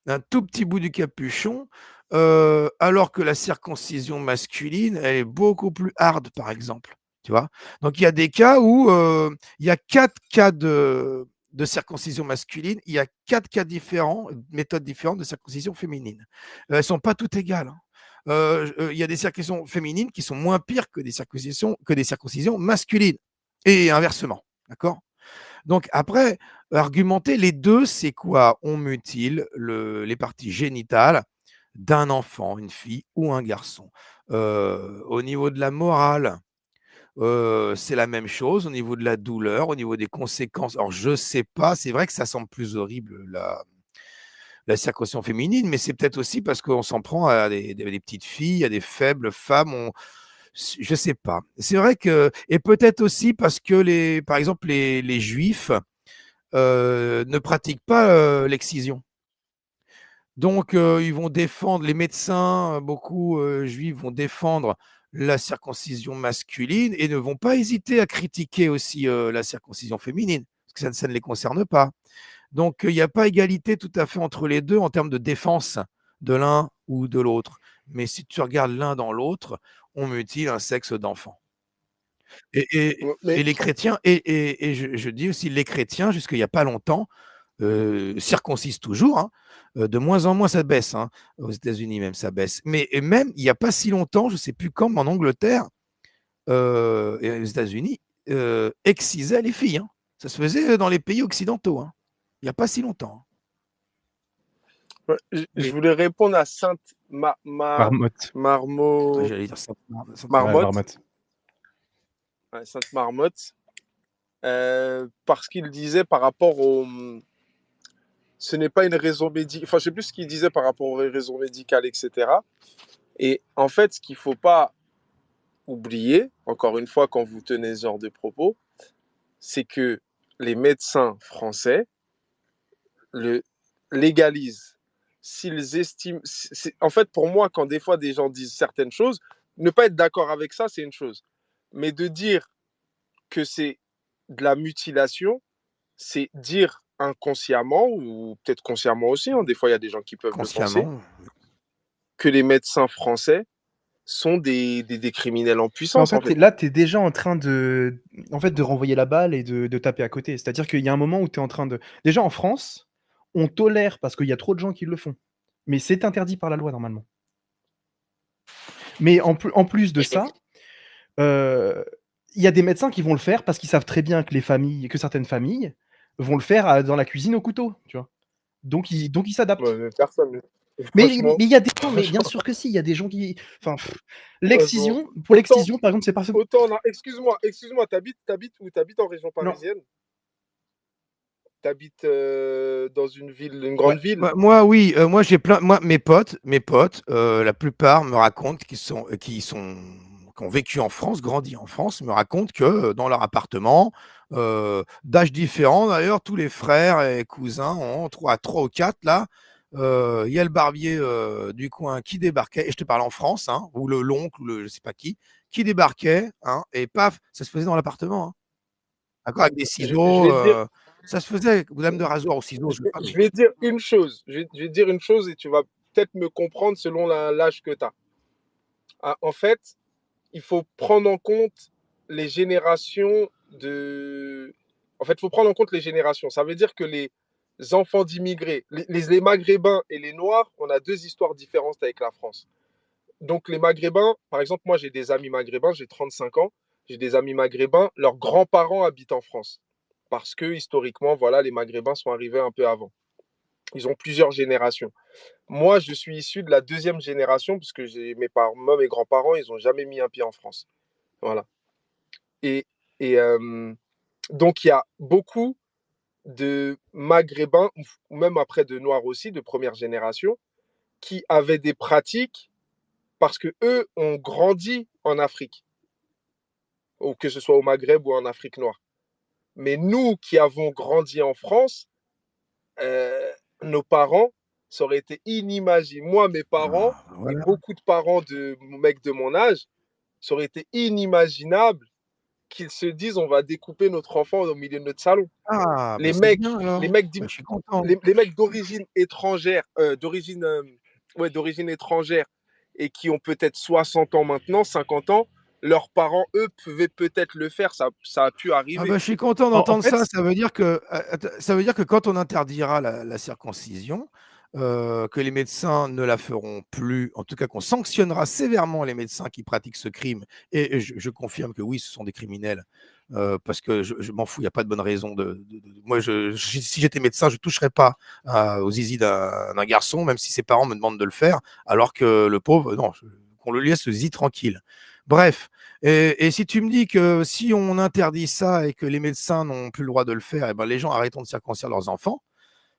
Speaker 3: Un tout petit bout du capuchon, alors que la circoncision masculine, elle est beaucoup plus hard, par exemple. Tu vois? Donc, il y a des cas où il y a 4 cas de circoncision masculine, il y a 4 cas différents, méthodes différentes de circoncision féminine. Elles ne sont pas toutes égales. Il y a des circoncisions féminines qui sont moins pires que des circoncisions masculines, et inversement. D'accord? Donc, après, argumenter les deux, c'est quoi? On mutile les parties génitales d'un enfant, une fille ou un garçon. Au niveau de la morale, c'est la même chose. Au niveau de la douleur, au niveau des conséquences, alors je sais pas, c'est vrai que ça semble plus horrible la circoncision féminine, mais c'est peut-être aussi parce qu'on s'en prend à des petites filles, à des faibles femmes. Je sais pas. C'est vrai que, et peut-être aussi parce que par exemple, les juifs ne pratiquent pas l'excision. Donc, ils vont défendre, les médecins, beaucoup juifs vont défendre la circoncision masculine et ne vont pas hésiter à critiquer aussi la circoncision féminine, parce que ça ne les concerne pas. Donc, il n'y a pas égalité tout à fait entre les deux en termes de défense de l'un ou de l'autre. Mais si tu regardes l'un dans l'autre, on mutile un sexe d'enfant. Et
Speaker 2: Mais
Speaker 3: les chrétiens, et je dis aussi les chrétiens, jusqu'il n'y a pas longtemps, circoncisent toujours. Hein. De moins en moins, ça baisse. Hein. Aux États-Unis, même, ça baisse. Mais et même, il n'y a pas si longtemps, je ne sais plus quand, mais en Angleterre et aux États-Unis, excisaient les filles. Hein. Ça se faisait dans les pays occidentaux. Hein. Il n'y a pas si longtemps.
Speaker 2: ouais, je voulais répondre à Sainte
Speaker 5: Marmotte.
Speaker 3: Ouais,
Speaker 2: Marmotte.
Speaker 3: j'allais dire ça.
Speaker 5: Ouais, Marmotte.
Speaker 2: Ouais, Sainte Marmotte. Parce qu'il disait par rapport au. Ce n'est pas une raison médicale. Enfin, je sais plus ce qu'il disait par rapport aux raisons médicales, etc. Et en fait, ce qu'il ne faut pas oublier, encore une fois, quand vous tenez ce genre de propos, c'est que les médecins français le légalisent. S'ils estiment. En fait, pour moi, quand des fois des gens disent certaines choses, ne pas être d'accord avec ça, c'est une chose. Mais de dire que c'est de la mutilation, c'est dire inconsciemment, ou peut-être consciemment aussi, hein, des fois il y a des gens qui peuvent le penser,
Speaker 3: Consciemment.
Speaker 2: que les médecins français sont des criminels en
Speaker 5: Mais en
Speaker 2: puissance, en
Speaker 5: fait,
Speaker 2: fait.
Speaker 5: là, tu es déjà en train de renvoyer la balle et de taper à côté. C'est-à-dire qu'il y a un moment où tu es en train de. Déjà en France, on tolère parce qu'il y a trop de gens qui le font. Mais c'est interdit par la loi normalement. Mais en plus de ça, il y a des médecins qui vont le faire parce qu'ils savent très bien que certaines familles vont le faire dans la cuisine au couteau, tu vois. Donc ils s'adaptent.
Speaker 2: Ouais, personne.
Speaker 5: Mais
Speaker 2: Franchement,
Speaker 5: il y a des gens, mais bien sûr que si, il y a des gens qui. Enfin,
Speaker 2: franchement.
Speaker 5: pour
Speaker 2: Autant,
Speaker 5: l'excision, par exemple, c'est pas.
Speaker 2: excuse-moi, t'habites où? T'habites en région
Speaker 5: Non.
Speaker 2: parisienne? T'habites dans une
Speaker 3: Ouais,
Speaker 2: grande ville?
Speaker 3: moi, oui, moi j'ai plein. Moi, mes potes, la plupart me racontent qui ont vécu en France, grandi en France, me racontent que dans leur appartement, d'âge différent d'ailleurs, tous les frères et cousins ont trois ou quatre là. Il y a le barbier du coin qui débarquait, et je te parle en France, hein, ou l'oncle, ou je sais pas qui débarquait, hein, et paf, ça se faisait dans l'appartement. Hein. D'accord, avec des
Speaker 2: Je
Speaker 3: ciseaux,
Speaker 2: vais te dire,
Speaker 3: ça se faisait, ou lame de rasoir au ciseau, je sais pas,
Speaker 2: je
Speaker 3: mais
Speaker 2: vais te dire une chose. Je vais te dire une chose et tu vas peut-être me comprendre selon l'âge que tu as. En fait, il faut prendre en compte les générations de. En fait, il faut prendre en compte les générations. Ça veut dire que les enfants d'immigrés, les Maghrébins et les Noirs, on a deux histoires différentes avec la France. Donc, les Maghrébins, par exemple, moi, j'ai des amis maghrébins, j'ai 35 ans, j'ai des amis maghrébins, leurs grands-parents habitent en France. Parce que, historiquement, voilà, les Maghrébins sont arrivés un peu avant. Ils ont plusieurs générations. Moi, je suis issu de la deuxième génération, parce que moi, mes grands-parents, ils n'ont jamais mis un pied en France. Voilà. Et, et donc, il y a beaucoup de Maghrébins, ou même après de Noirs aussi, de première génération, qui avaient des pratiques parce que eux ont grandi en Afrique, ou que ce soit au Maghreb ou en Afrique noire. Mais nous qui avons grandi en France, nos parents, ça aurait été inimaginable. Moi, mes parents et
Speaker 3: voilà.
Speaker 2: beaucoup de parents de mecs de mon âge, ça aurait été inimaginable qu'ils se disent on va découper notre enfant au milieu de notre salon.
Speaker 3: Ah, bah
Speaker 2: Les
Speaker 3: c'est
Speaker 2: mecs,
Speaker 3: bien alors.
Speaker 2: les mecs,
Speaker 3: Bah, je suis content.
Speaker 2: les mecs d'origine étrangère, d'origine étrangère, et qui ont peut-être 60 ans maintenant, 50 ans, leurs parents, eux, pouvaient peut-être le faire, ça a pu
Speaker 3: Ah
Speaker 2: arriver.
Speaker 3: bah, je suis content
Speaker 5: En
Speaker 3: d'entendre
Speaker 5: fait,
Speaker 3: ça. Ça veut dire que quand on interdira la circoncision, que les médecins ne la feront plus, en tout cas qu'on sanctionnera sévèrement les médecins qui pratiquent ce crime, et je confirme que oui, ce sont des criminels parce que je m'en fous, il n'y a pas de bonne raison. Moi, si j'étais médecin, je ne toucherais pas au zizi d'un garçon, même si ses parents me demandent de le faire, alors que le pauvre, non, qu'on le laisse le zizi tranquille. Bref, et si tu me dis que si on interdit ça et que les médecins n'ont plus le droit de le faire, et ben les gens arrêteront de circoncire leurs enfants,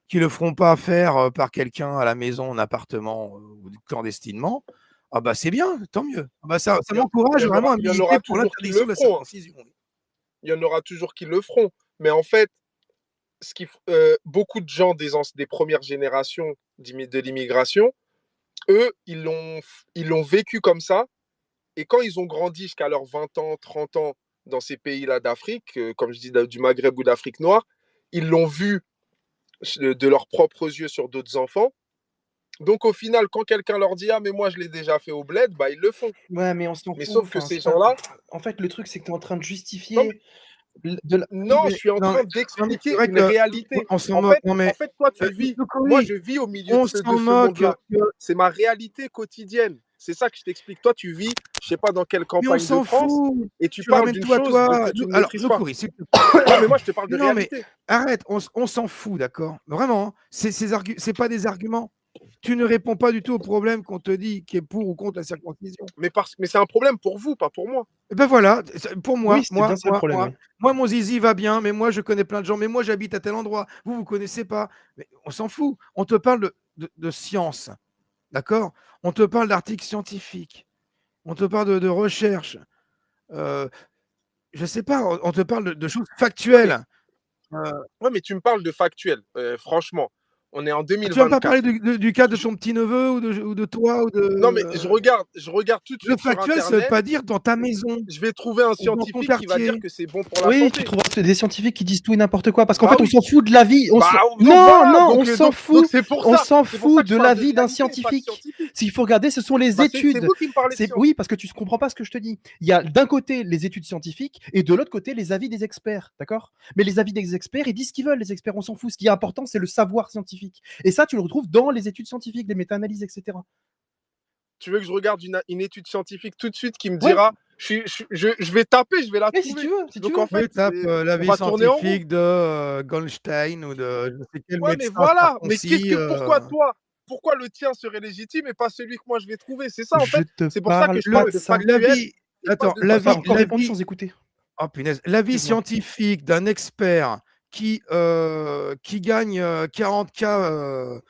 Speaker 3: qui ne le feront pas faire par quelqu'un à la maison, en appartement ou clandestinement, ah bah c'est bien, tant mieux. Ah bah ça m'encourage vraiment à
Speaker 2: Il y en
Speaker 3: militer
Speaker 2: aura
Speaker 3: pour
Speaker 2: toujours qui
Speaker 3: l'interdiction
Speaker 2: le
Speaker 3: de la
Speaker 2: feront.
Speaker 3: circoncision.
Speaker 2: Il y en aura toujours qui le feront. Mais en fait, beaucoup de gens des premières générations de l'immigration, eux, ils l'ont vécu comme ça. Et quand ils ont grandi jusqu'à leurs 20 ans, 30 ans dans ces pays-là d'Afrique, comme je dis, du Maghreb ou d'Afrique noire, ils l'ont vu de leurs propres yeux sur d'autres enfants. Donc au final, quand quelqu'un leur dit « Ah, mais moi, je l'ai déjà fait au bled », bah, ils le font.
Speaker 5: Ouais, mais on s'en
Speaker 2: Mais
Speaker 5: fout.
Speaker 2: sauf que
Speaker 5: Enfin,
Speaker 2: ces
Speaker 5: c'est pas...
Speaker 2: gens-là...
Speaker 5: En fait, le truc, c'est que tu es en train de
Speaker 2: Non,
Speaker 5: justifier de la...
Speaker 2: non, je suis en
Speaker 3: Non,
Speaker 2: train
Speaker 3: c'est
Speaker 2: d'expliquer
Speaker 3: vrai
Speaker 2: une
Speaker 3: que
Speaker 2: réalité.
Speaker 3: on s'en
Speaker 2: En
Speaker 3: moque.
Speaker 2: fait,
Speaker 3: Non, mais
Speaker 2: toi, tu vis. Moi,
Speaker 3: oui,
Speaker 2: je vis au milieu
Speaker 3: on
Speaker 2: de
Speaker 3: s'en
Speaker 2: ce
Speaker 3: moque.
Speaker 2: monde-là. C'est ma réalité quotidienne. C'est ça que je t'explique. Toi, tu vis, je sais pas dans quelle
Speaker 3: Mais on
Speaker 2: campagne de
Speaker 3: s'en
Speaker 2: France,
Speaker 3: fout.
Speaker 2: et tu
Speaker 3: Tu
Speaker 2: parles d'une
Speaker 3: ramènes-toi,
Speaker 2: chose que
Speaker 3: toi.
Speaker 2: tu ne
Speaker 3: Alors,
Speaker 2: maîtrises
Speaker 3: nous
Speaker 2: pas.
Speaker 3: courir,
Speaker 2: Non, mais moi, je te parle de
Speaker 3: non, mais
Speaker 2: réalité.
Speaker 3: arrête, on s'en fout, d'accord? Vraiment, hein. C'est pas des arguments. Tu ne réponds pas du tout au problème qu'on te dit qui est pour ou contre la circoncision.
Speaker 2: Mais c'est un problème pour vous, pas pour moi.
Speaker 3: Et ben voilà, pour
Speaker 5: Oui,
Speaker 3: moi,
Speaker 5: c'est bien ça le problème. Ouais.
Speaker 3: moi, mon zizi va bien, mais moi, je connais plein de gens, mais moi, j'habite à tel endroit. Vous connaissez pas. Mais on s'en fout. On te parle de science, d'accord? On te parle d'articles scientifiques. On te parle de recherche. Je sais pas, on te parle de choses
Speaker 2: Ouais, mais,
Speaker 3: factuelles.
Speaker 2: tu me parles de factuel. Franchement, on est en
Speaker 3: Tu vas pas parler
Speaker 2: 2024.
Speaker 3: du cas de ton petit-neveu ou de toi ou
Speaker 2: Non, mais
Speaker 3: de.
Speaker 2: je regarde tout de
Speaker 3: Le
Speaker 2: suite sur
Speaker 3: factuel, ça veut
Speaker 2: Internet.
Speaker 3: pas dire dans ta maison
Speaker 2: Je vais trouver un
Speaker 3: ou dans ton
Speaker 2: scientifique qui va dire
Speaker 3: quartier.
Speaker 2: que c'est bon pour la
Speaker 5: Oui, tu
Speaker 2: santé.
Speaker 5: trouveras des scientifiques qui disent tout et n'importe quoi. Parce qu'en
Speaker 2: Bah
Speaker 5: fait, on
Speaker 2: oui.
Speaker 5: s'en fout de la vie.
Speaker 2: Donc
Speaker 5: Non,
Speaker 2: voilà,
Speaker 5: non,
Speaker 2: donc,
Speaker 5: on s'en
Speaker 2: donc
Speaker 5: fout.
Speaker 2: c'est pour
Speaker 5: On
Speaker 2: ça.
Speaker 5: s'en
Speaker 2: C'est pour ça
Speaker 5: fout
Speaker 2: que
Speaker 5: de
Speaker 2: je
Speaker 5: la
Speaker 2: parle de
Speaker 5: vie d'un
Speaker 2: réalité et pas de
Speaker 5: scientifique.
Speaker 2: scientifique.
Speaker 5: S'il faut regarder, ce sont les
Speaker 2: Bah, c'est
Speaker 5: études.
Speaker 2: vous qui me parlez de science.
Speaker 5: Oui, parce que tu ne comprends pas ce que je te dis. Il y a d'un côté les études scientifiques et de l'autre côté les avis des experts, d'accord? Mais les avis des experts, ils disent ce qu'ils veulent, les experts, on s'en fout. Ce qui est important, c'est le savoir scientifique. Et ça, tu le retrouves dans les études scientifiques, les méta-analyses, etc.
Speaker 2: Tu veux que je regarde une étude scientifique tout de suite qui me
Speaker 5: Ouais.
Speaker 2: dira, je vais taper, je vais la
Speaker 5: Mais
Speaker 2: trouver.
Speaker 5: si tu veux,
Speaker 2: Donc en fait,
Speaker 3: Tape
Speaker 2: on
Speaker 3: l'avis
Speaker 2: va tourner en rond.
Speaker 3: scientifique de Goldstein ou de je ne sais quel
Speaker 2: Ouais, mais
Speaker 3: médecin
Speaker 2: voilà. Mais
Speaker 3: circoncis.
Speaker 2: pourquoi le tien serait légitime et pas celui que moi je vais trouver? C'est ça en
Speaker 5: Je
Speaker 2: fait.
Speaker 5: te
Speaker 2: C'est pour ça que
Speaker 5: parle
Speaker 2: je
Speaker 5: pas
Speaker 2: parle
Speaker 5: de
Speaker 2: de
Speaker 5: ça.
Speaker 2: factuel et pas
Speaker 3: Attends,
Speaker 2: de
Speaker 5: Pas
Speaker 2: science.
Speaker 5: encore répondu sans écouter.
Speaker 3: Oh punaise, l'avis
Speaker 5: Excuse-moi.
Speaker 3: scientifique d'un expert qui gagne 40K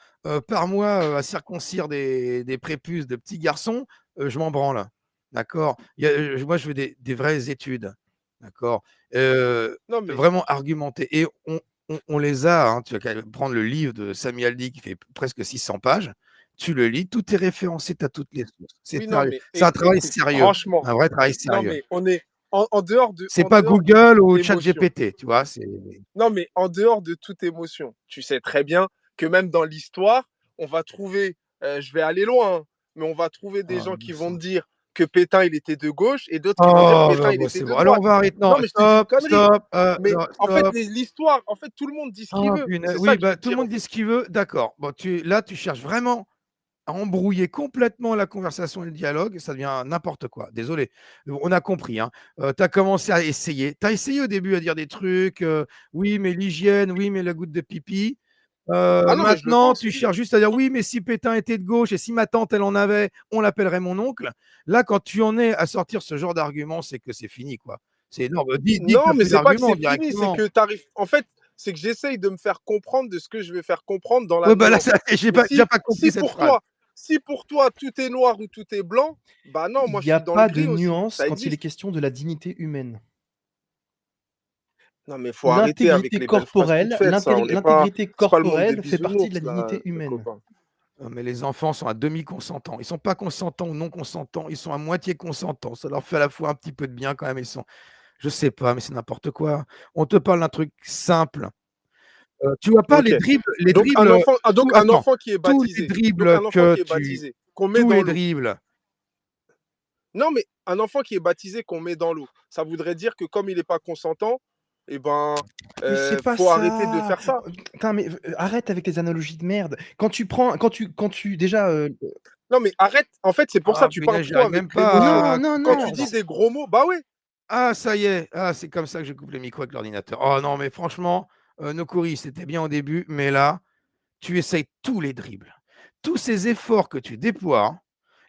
Speaker 3: par mois à circoncire des prépuces de petits garçons, je m'en branle. D'accord? Moi, je veux des vraies études. D'accord?
Speaker 2: Non mais
Speaker 3: Vraiment argumentées. Et on les a. Hein. Tu vas quand même prendre le livre de Sami Aldi qui fait presque 600 pages. Tu le lis, tout est référencé, tu as toutes les sources. C'est
Speaker 2: oui, non
Speaker 3: sérieux.
Speaker 2: mais
Speaker 3: C'est un travail
Speaker 2: écoute,
Speaker 3: sérieux.
Speaker 2: franchement,
Speaker 3: Un vrai travail
Speaker 2: non
Speaker 3: sérieux.
Speaker 2: mais on est en dehors
Speaker 3: C'est pas
Speaker 2: de
Speaker 3: Google
Speaker 2: toute
Speaker 3: ou
Speaker 2: émotion.
Speaker 3: ChatGPT, tu vois.
Speaker 2: Non mais en dehors de toute émotion, tu sais très bien que même dans l'histoire, on va trouver, je vais aller loin, hein, mais on va trouver des
Speaker 3: Oh,
Speaker 2: gens qui vont te dire que Pétain il était de gauche et d'autres qui vont dire
Speaker 3: oh,
Speaker 2: Pétain il
Speaker 3: bon,
Speaker 2: était
Speaker 3: c'est
Speaker 2: de
Speaker 3: bon. Alors, on
Speaker 2: droite.
Speaker 3: va arrêter. Non,
Speaker 2: Non mais je te dis une
Speaker 3: stop,
Speaker 2: connerie.
Speaker 3: stop,
Speaker 2: Mais
Speaker 3: non,
Speaker 2: en fait
Speaker 3: stop.
Speaker 2: l'histoire, en fait tout le monde dit ce qu'il
Speaker 3: Oh,
Speaker 2: veut.
Speaker 3: punaise.
Speaker 2: C'est ça
Speaker 3: Oui,
Speaker 2: que je veux
Speaker 3: tout le
Speaker 2: dire.
Speaker 3: monde dit ce qu'il veut. D'accord. Bon, là, tu cherches vraiment à embrouiller complètement la conversation et le dialogue. Ça devient n'importe quoi. Désolé. On a compris. Hein. Tu as commencé à essayer. Tu as essayé au début à dire des trucs. Oui, mais l'hygiène. Oui, mais la goutte de pipi.
Speaker 2: Ah non mais je le
Speaker 3: Maintenant,
Speaker 2: pense.
Speaker 3: tu
Speaker 2: Oui.
Speaker 3: cherches juste à dire oui, mais si Pétain était de gauche et si ma tante elle en avait, on l'appellerait mon oncle. Là, quand tu en es à sortir ce genre d'argument, c'est que c'est fini, quoi. C'est énorme. Dis que
Speaker 2: Non
Speaker 3: t'as
Speaker 2: mais
Speaker 3: plus
Speaker 2: c'est pas que
Speaker 3: d'arguments
Speaker 2: c'est fini, c'est
Speaker 3: directement.
Speaker 2: que t'arrives. En fait, c'est que j'essaye de me faire comprendre de ce que je vais faire comprendre dans la
Speaker 3: Ouais, bah là,
Speaker 2: nuance.
Speaker 3: j'ai
Speaker 2: Mais
Speaker 3: déjà pas compris
Speaker 2: si
Speaker 3: cette
Speaker 2: pour
Speaker 3: phrase.
Speaker 2: toi, tout est noir ou tout est blanc, bah non, moi
Speaker 5: Il
Speaker 2: je
Speaker 5: n'y a
Speaker 2: suis dans le
Speaker 5: pas de
Speaker 2: gris aussi.
Speaker 5: nuance
Speaker 2: Ça
Speaker 5: quand il est
Speaker 2: existe.
Speaker 5: question de la dignité humaine.
Speaker 2: Non mais faut arrêter avec les belles phrases toutes faites, ça. On n'est pas,
Speaker 5: l'intégrité
Speaker 2: c'est pas le monde des
Speaker 5: corporelle fait partie de la
Speaker 2: bisounours là,
Speaker 5: dignité humaine.
Speaker 2: copain.
Speaker 3: Mais les enfants sont à demi-consentants. Ils sont pas consentants ou non consentants. Ils sont à moitié consentants. Ça leur fait à la fois un petit peu de bien quand même. Je sais pas, mais c'est n'importe quoi. On te parle d'un truc simple. Tu vois pas
Speaker 2: Ok.
Speaker 3: les
Speaker 2: Donc un
Speaker 3: dribbles.
Speaker 2: enfant, un
Speaker 3: Attends,
Speaker 2: enfant qui est
Speaker 3: tous les
Speaker 2: baptisé. Donc
Speaker 3: dribbles
Speaker 2: un enfant
Speaker 3: que
Speaker 2: qui est
Speaker 3: tu,
Speaker 2: baptisé, qu'on met
Speaker 3: tous
Speaker 2: dans
Speaker 3: les
Speaker 2: l'eau.
Speaker 3: dribbles.
Speaker 2: Non mais un enfant qui est baptisé, qu'on met dans l'eau, ça voudrait dire que comme il n'est pas consentant, eh ben,
Speaker 5: Mais c'est pas
Speaker 2: faut arrêter de
Speaker 5: ça.
Speaker 2: faire ça.
Speaker 5: Putain, mais arrête avec les analogies de merde. Quand tu déjà.
Speaker 2: Non mais arrête. En fait, c'est pour ça
Speaker 3: Ah,
Speaker 2: que tu
Speaker 3: punaise,
Speaker 2: parles trop
Speaker 3: j'arrive
Speaker 2: avec
Speaker 3: même
Speaker 2: prémonition.
Speaker 3: pas à
Speaker 5: Non, non,
Speaker 2: Quand
Speaker 5: non.
Speaker 2: tu dis des gros mots, bah ouais.
Speaker 3: Ah, ça y est. Ah, c'est comme ça que je coupe les micros avec l'ordinateur. Oh non, mais franchement, Nokuri, c'était bien au début, mais là, tu essayes tous les dribbles. Tous ces efforts que tu déploies, hein,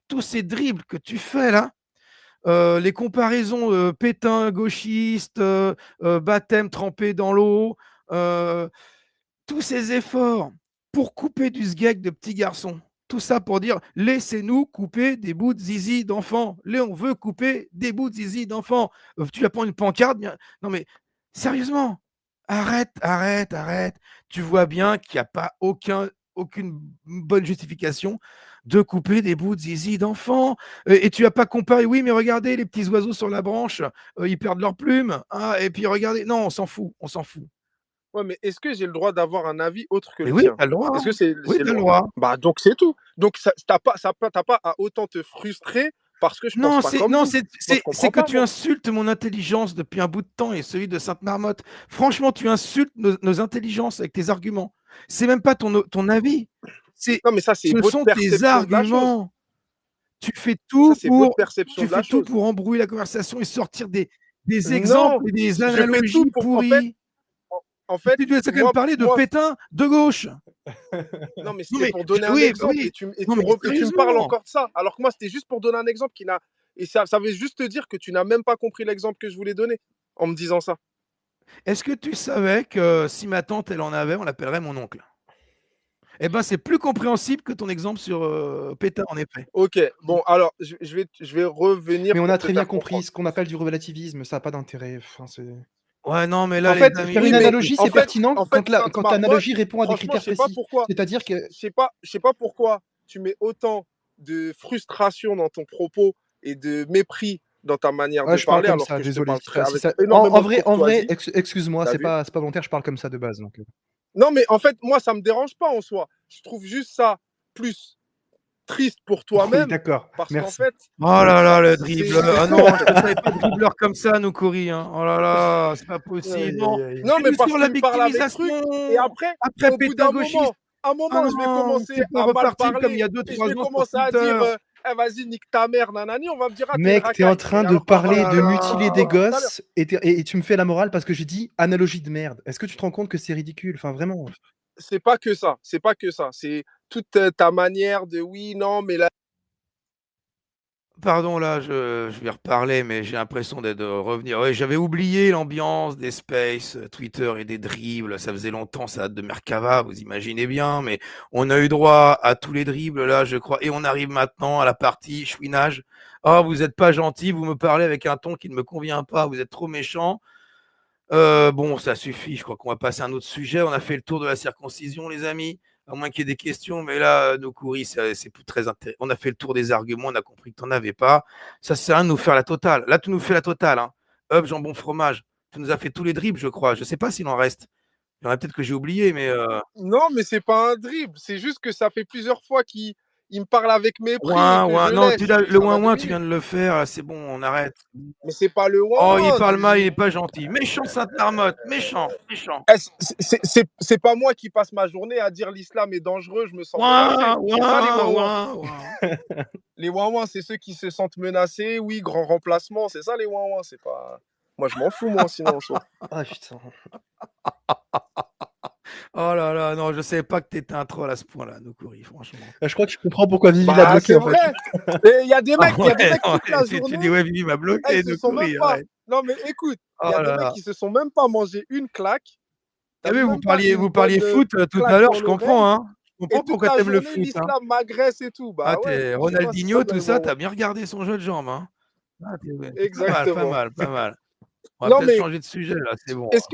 Speaker 3: tous ces dribbles que tu fais là, les comparaisons Pétain gauchiste, Baptême trempé dans l'eau, tous ces efforts pour couper du sgeg de petits garçons. Tout ça pour dire laissez-nous couper des bouts de zizi d'enfants. Là, on veut couper des bouts de zizi d'enfants. Tu vas prendre une pancarte. Non, mais sérieusement, arrête. Tu vois bien qu'il n'y a pas aucune bonne justification de couper des bouts de zizi d'enfants. Et tu n'as pas comparé, oui, mais regardez, les petits oiseaux sur la branche, ils perdent leurs plumes. Ah, et puis regardez, non, on s'en fout.
Speaker 2: Ouais, mais est-ce que j'ai le droit d'avoir un avis autre que
Speaker 3: Mais
Speaker 2: le
Speaker 3: oui,
Speaker 2: tien?
Speaker 3: tu as le droit.
Speaker 2: Est-ce que
Speaker 3: Oui,
Speaker 2: c'est
Speaker 3: tu
Speaker 2: le
Speaker 3: as le
Speaker 2: droit?
Speaker 3: droit.
Speaker 2: Bah, donc c'est tout. Donc t'as pas à autant te frustrer parce que je pense
Speaker 3: Non,
Speaker 2: pas comme lui. Moi, je
Speaker 3: c'est
Speaker 2: comprends
Speaker 3: que
Speaker 2: pas,
Speaker 3: tu
Speaker 2: moi.
Speaker 3: insultes mon intelligence depuis un bout de temps et celui de Sainte-Marmotte. Franchement, tu insultes nos intelligences avec tes arguments. C'est même pas ton avis.
Speaker 2: Non, mais ça, c'est
Speaker 3: Ce
Speaker 2: votre
Speaker 3: sont tes
Speaker 2: perception de la chose.
Speaker 3: arguments. Tu fais
Speaker 2: Ça,
Speaker 3: tout
Speaker 2: c'est votre
Speaker 3: pour,
Speaker 2: perception
Speaker 3: tu
Speaker 2: de
Speaker 3: fais
Speaker 2: la
Speaker 3: tout
Speaker 2: chose.
Speaker 3: pour embrouiller la conversation et sortir des exemples
Speaker 2: Non,
Speaker 3: et des
Speaker 2: je fais tout
Speaker 3: analogies
Speaker 2: pour.
Speaker 3: pourries.
Speaker 2: En fait,
Speaker 3: Tu dois quand même parler de Pétain de gauche.
Speaker 2: non, mais
Speaker 3: Non,
Speaker 2: c'était
Speaker 3: mais
Speaker 2: pour donner un
Speaker 3: oui, bah
Speaker 2: exemple
Speaker 3: oui.
Speaker 2: et
Speaker 3: Non, mais
Speaker 2: et tu me parles
Speaker 3: sérieusement.
Speaker 2: encore de ça. Alors que moi, c'était juste pour donner un exemple qui n'a. Et ça veut juste te dire que tu n'as même pas compris l'exemple que je voulais donner en me disant ça.
Speaker 3: Est-ce que tu savais que si ma tante, elle en avait, on l'appellerait mon oncle? Eh ben, c'est plus compréhensible que ton exemple sur Pétain, en effet.
Speaker 2: Ok, bon, alors, je vais revenir
Speaker 5: Mais on
Speaker 2: pour
Speaker 5: a
Speaker 2: te
Speaker 5: très bien
Speaker 2: faire
Speaker 5: compris
Speaker 2: comprendre.
Speaker 5: ce qu'on appelle du relativisme, ça n'a pas d'intérêt. Enfin,
Speaker 3: Ouais, non, mais là,
Speaker 5: en
Speaker 3: les
Speaker 5: fait,
Speaker 3: amis,
Speaker 5: faire une
Speaker 2: Oui, mais
Speaker 5: analogie,
Speaker 2: en
Speaker 5: c'est
Speaker 2: fait,
Speaker 5: pertinent
Speaker 2: Sainte
Speaker 5: quand
Speaker 2: Marmotte,
Speaker 5: l'analogie répond à des
Speaker 2: franchement,
Speaker 5: critères précis. C'est-à-dire que
Speaker 2: je sais pas pourquoi tu mets autant de frustration dans ton propos et de mépris dans ta manière
Speaker 5: ouais,
Speaker 2: de
Speaker 5: je parle
Speaker 2: parler,
Speaker 5: comme
Speaker 2: alors
Speaker 5: ça,
Speaker 2: que je te
Speaker 5: désolé.
Speaker 2: parle très
Speaker 5: Si
Speaker 2: avec
Speaker 5: ça...
Speaker 2: énormément de
Speaker 5: en vrai,
Speaker 2: courtoisie.
Speaker 5: excuse-moi,
Speaker 2: T'as vu?
Speaker 5: c'est pas volontaire, je parle comme ça de base. Donc...
Speaker 2: Non, mais en fait, moi, ça me dérange pas en soi. Je trouve juste ça plus triste pour
Speaker 5: Oui,
Speaker 2: toi-même
Speaker 5: d'accord,
Speaker 2: parce qu'en
Speaker 5: merci.
Speaker 2: fait,
Speaker 3: Oh là là, le
Speaker 2: c'est.
Speaker 3: dribbleur. Ah non, je ne savais pas dribbleur comme ça, nous courir. Hein. Oh là là, c'est pas possible.
Speaker 5: Aïe,
Speaker 3: Non,
Speaker 5: aïe, aïe.
Speaker 2: Non,
Speaker 3: tu
Speaker 2: mais
Speaker 3: es
Speaker 2: parce
Speaker 3: sur la
Speaker 2: qu'il me parle avec truc et
Speaker 3: victimisation.
Speaker 2: après,
Speaker 3: Après
Speaker 2: au bout
Speaker 3: Pétain
Speaker 2: d'un
Speaker 3: gauchiste. Ah
Speaker 2: moment, je vais
Speaker 3: non,
Speaker 2: commencer
Speaker 3: c'est pas
Speaker 2: à mal
Speaker 3: reparti comme il y
Speaker 2: parler
Speaker 3: a
Speaker 2: et je vais
Speaker 3: 2-3 ans sur
Speaker 2: commencer à dire
Speaker 3: Twitter.
Speaker 2: eh, vas-y, nique ta mère, nanani. On va me dire, ah, t'es une
Speaker 5: Mec, t'es en
Speaker 2: racaille.
Speaker 5: train
Speaker 2: Mais
Speaker 5: de
Speaker 2: alors qu'on
Speaker 3: Oh
Speaker 5: parler
Speaker 2: parle
Speaker 3: là
Speaker 5: de mutiler des
Speaker 2: depuis tout à l'heure.
Speaker 5: gosses et tu me fais la morale parce que j'ai dit analogie de merde. Est-ce que tu te rends compte que c'est ridicule? Enfin, vraiment.
Speaker 2: C'est pas que ça. C'est pas que ça. C'est toute ta manière de oui, non, mais là.
Speaker 3: Pardon, là, je vais reparler, mais j'ai l'impression de revenir. Ouais, j'avais oublié l'ambiance des spaces, Twitter et des dribbles. Ça faisait longtemps, ça date de Merkava, vous imaginez bien, mais on a eu droit à tous les dribbles, là, je crois. Et on arrive maintenant à la partie chouinage. Oh, vous n'êtes pas gentil, vous me parlez avec un ton qui ne me convient pas, vous êtes trop méchant. Bon, ça suffit, je crois qu'on va passer à un autre sujet. On a fait le tour de la circoncision, les amis. À moins qu'il y ait des questions, mais là, nos couris, c'est plus très intéressant. On a fait le tour des arguments, on a compris que tu n'en avais pas. Ça sert à rien de nous faire la totale. Là, tu nous fais la totale. Hein. Hop, jambon, fromage. Tu nous as fait tous les dribbles, je crois. Je ne sais pas s'il en reste. Il y en a peut-être que j'ai oublié, mais.
Speaker 2: Non, mais c'est pas un dribble. C'est juste que ça fait plusieurs fois qu'il me parle avec mépris et
Speaker 3: Ouin,
Speaker 2: que je
Speaker 3: ouin. Non,
Speaker 2: laisse.
Speaker 3: le
Speaker 2: Ça va
Speaker 3: ouin,
Speaker 2: deux
Speaker 3: ouin, tu
Speaker 2: minutes.
Speaker 3: viens de le faire. Là, c'est bon, on arrête.
Speaker 2: Mais c'est pas le
Speaker 3: Oh, il
Speaker 2: ouin-ouin.
Speaker 3: parle mal, il n'est pas gentil. Méchant Sainte-Marmotte. Méchant, méchant.
Speaker 2: C'est pas moi qui passe ma journée à dire l'islam est dangereux, je me sens menacé.
Speaker 3: Ouin,
Speaker 2: C'est ça les
Speaker 3: ouin,
Speaker 2: ouin-ouin.
Speaker 3: ouin, ouin.
Speaker 2: Les ouin-ouin, c'est ceux qui se sentent menacés. Oui, grand remplacement, c'est ça les ouin-ouin. C'est pas. Moi, je m'en fous, moi, sinon en soi.
Speaker 5: Ah putain.
Speaker 3: Oh là là, non, je savais pas que t'étais un troll à ce point-là, Nokuri, franchement.
Speaker 5: Je crois que je comprends pourquoi Vivi l'a
Speaker 2: Bah,
Speaker 5: bloqué
Speaker 2: c'est
Speaker 5: en fait.
Speaker 2: vrai. Et il y a des mecs,
Speaker 3: Non,
Speaker 2: toute la
Speaker 3: tu
Speaker 2: journée.
Speaker 3: dis ouais, Vivi m'a
Speaker 2: Ils
Speaker 3: bloqué,
Speaker 2: se sont même
Speaker 3: Nokuri,
Speaker 2: pas.
Speaker 3: arrête.
Speaker 2: Non, mais écoute, il
Speaker 3: Oh
Speaker 2: y a des
Speaker 3: là
Speaker 2: mecs
Speaker 3: là.
Speaker 2: qui se sont même pas mangé une claque.
Speaker 3: Ah
Speaker 2: T'as
Speaker 3: oui,
Speaker 2: vu,
Speaker 3: vous
Speaker 2: même pas une
Speaker 3: parliez
Speaker 2: bonne
Speaker 3: foot tout à
Speaker 2: claque
Speaker 3: l'heure,
Speaker 2: dans
Speaker 3: je comprends,
Speaker 2: l'oreille.
Speaker 3: hein. Je
Speaker 2: Et
Speaker 3: comprends
Speaker 2: toute
Speaker 3: pourquoi
Speaker 2: la
Speaker 3: t'aimes le
Speaker 2: journée,
Speaker 3: foot, hein.
Speaker 2: l'islam m'agresse et tout.
Speaker 3: Ah,
Speaker 2: Bah ouais,
Speaker 3: t'es
Speaker 2: pour moi, c'est
Speaker 3: Ronaldinho,
Speaker 2: ça
Speaker 3: tout
Speaker 2: le
Speaker 3: ça,
Speaker 2: ouin-ouin.
Speaker 3: t'as bien regardé son jeu de jambes, hein. Ah, pas mal,
Speaker 2: Exactement.
Speaker 3: pas mal. On va
Speaker 2: Non,
Speaker 3: peut-être
Speaker 2: mais
Speaker 3: changer de sujet là, c'est bon.
Speaker 2: est-ce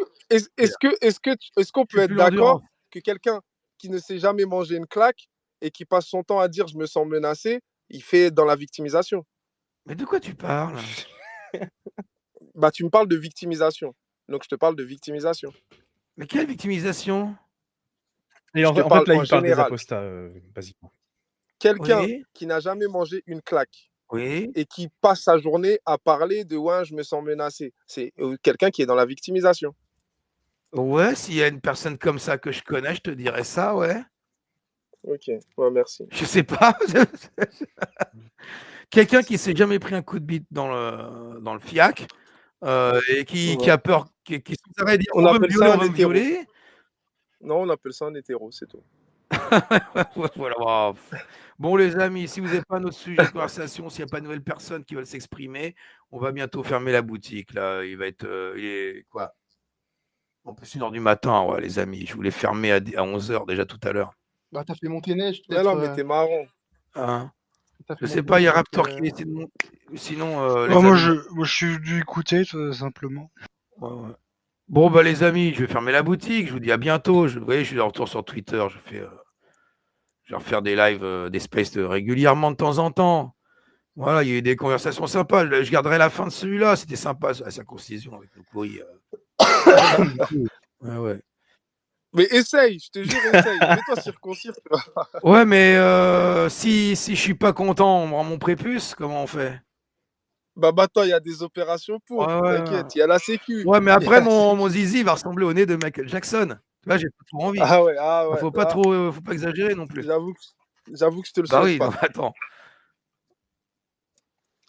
Speaker 2: qu'on peut
Speaker 3: J'ai
Speaker 2: être
Speaker 3: plus l'endurance.
Speaker 2: d'accord que quelqu'un qui ne s'est jamais mangé une claque et qui passe son temps à dire je me sens menacé, il fait dans la victimisation?
Speaker 3: Mais de quoi tu parles?
Speaker 2: Bah, tu me parles de victimisation. Donc, je te parle de victimisation.
Speaker 3: Mais quelle victimisation?
Speaker 5: Et
Speaker 2: Je
Speaker 5: en
Speaker 2: te
Speaker 5: fait,
Speaker 2: parle
Speaker 5: là,
Speaker 2: en
Speaker 5: il parle des
Speaker 2: général.
Speaker 5: apostats, basiquement.
Speaker 2: Quelqu'un
Speaker 3: Oui,
Speaker 2: qui n'a jamais mangé une claque
Speaker 3: oui.
Speaker 2: et qui passe sa journée à parler de ouais, je me sens menacé, c'est quelqu'un qui est dans la victimisation.
Speaker 3: Ouais, s'il y a une personne comme ça que je connais, je te dirais ça, ouais.
Speaker 2: Ok, ouais, merci.
Speaker 3: Je sais pas. Quelqu'un qui s'est jamais pris un coup de bite dans le fiac, et qui
Speaker 2: Ouais.
Speaker 3: a peur, qui sans arrêt dit:
Speaker 2: On
Speaker 3: «On va me
Speaker 2: appelle
Speaker 3: violer,
Speaker 2: ça
Speaker 3: on
Speaker 2: un
Speaker 3: va me
Speaker 2: hétéro.
Speaker 3: violer».
Speaker 2: Non, on appelle ça un hétéro, c'est tout.
Speaker 3: Ouais, voilà, waouh. Bon les amis, si vous avez pas un autre sujet de conversation, s'il y a pas de nouvelles personnes qui veulent s'exprimer, on va bientôt fermer la boutique là. Il va être, il est quoi? En plus 1h du matin, ouais les amis. Je voulais fermer à 11h déjà tout à l'heure.
Speaker 6: Bah, t'as fait monter neige,
Speaker 2: Mais
Speaker 6: peut-être.
Speaker 2: non, mais t'es marrant.
Speaker 3: Hein?
Speaker 6: T'as
Speaker 3: Je
Speaker 6: fait
Speaker 3: sais
Speaker 6: monter
Speaker 3: pas, il y a
Speaker 6: neige,
Speaker 3: Raptor qui essaie de monter. Sinon, les
Speaker 4: Oh, moi,
Speaker 3: amis.
Speaker 4: je suis venu écouter, tout simplement.
Speaker 3: Ouais, ouais. Bon bah les amis, je vais fermer la boutique. Je vous dis à bientôt. Vous voyez, je suis de retour sur Twitter. Je vais refaire des lives, des spaces régulièrement de temps en temps. Voilà, il y a eu des conversations sympas. Je garderai la fin de celui-là. C'était sympa, la circoncision avec le courrier. Ouais, ouais.
Speaker 2: Mais essaye, je te jure, essaye. Fais-toi circoncire. Tu vois.
Speaker 3: Ouais, mais si je suis pas content, on me rend mon prépuce, comment on fait?
Speaker 2: Bah, toi, il y a des opérations pour.
Speaker 3: Ouais, ouais,
Speaker 2: T'inquiète, il y a la sécu.
Speaker 3: ouais, mais
Speaker 2: Il y a
Speaker 3: après,
Speaker 2: la
Speaker 3: mon
Speaker 2: sécu.
Speaker 3: zizi va ressembler au nez de Michael Jackson. Tu vois, j'ai pas trop envie.
Speaker 2: Ah ouais.
Speaker 3: Faut pas
Speaker 2: Ah,
Speaker 3: trop, faut pas exagérer non plus.
Speaker 2: j'avoue que je te le
Speaker 3: Bah
Speaker 2: souhaite
Speaker 3: oui,
Speaker 2: pas.
Speaker 3: non, attends.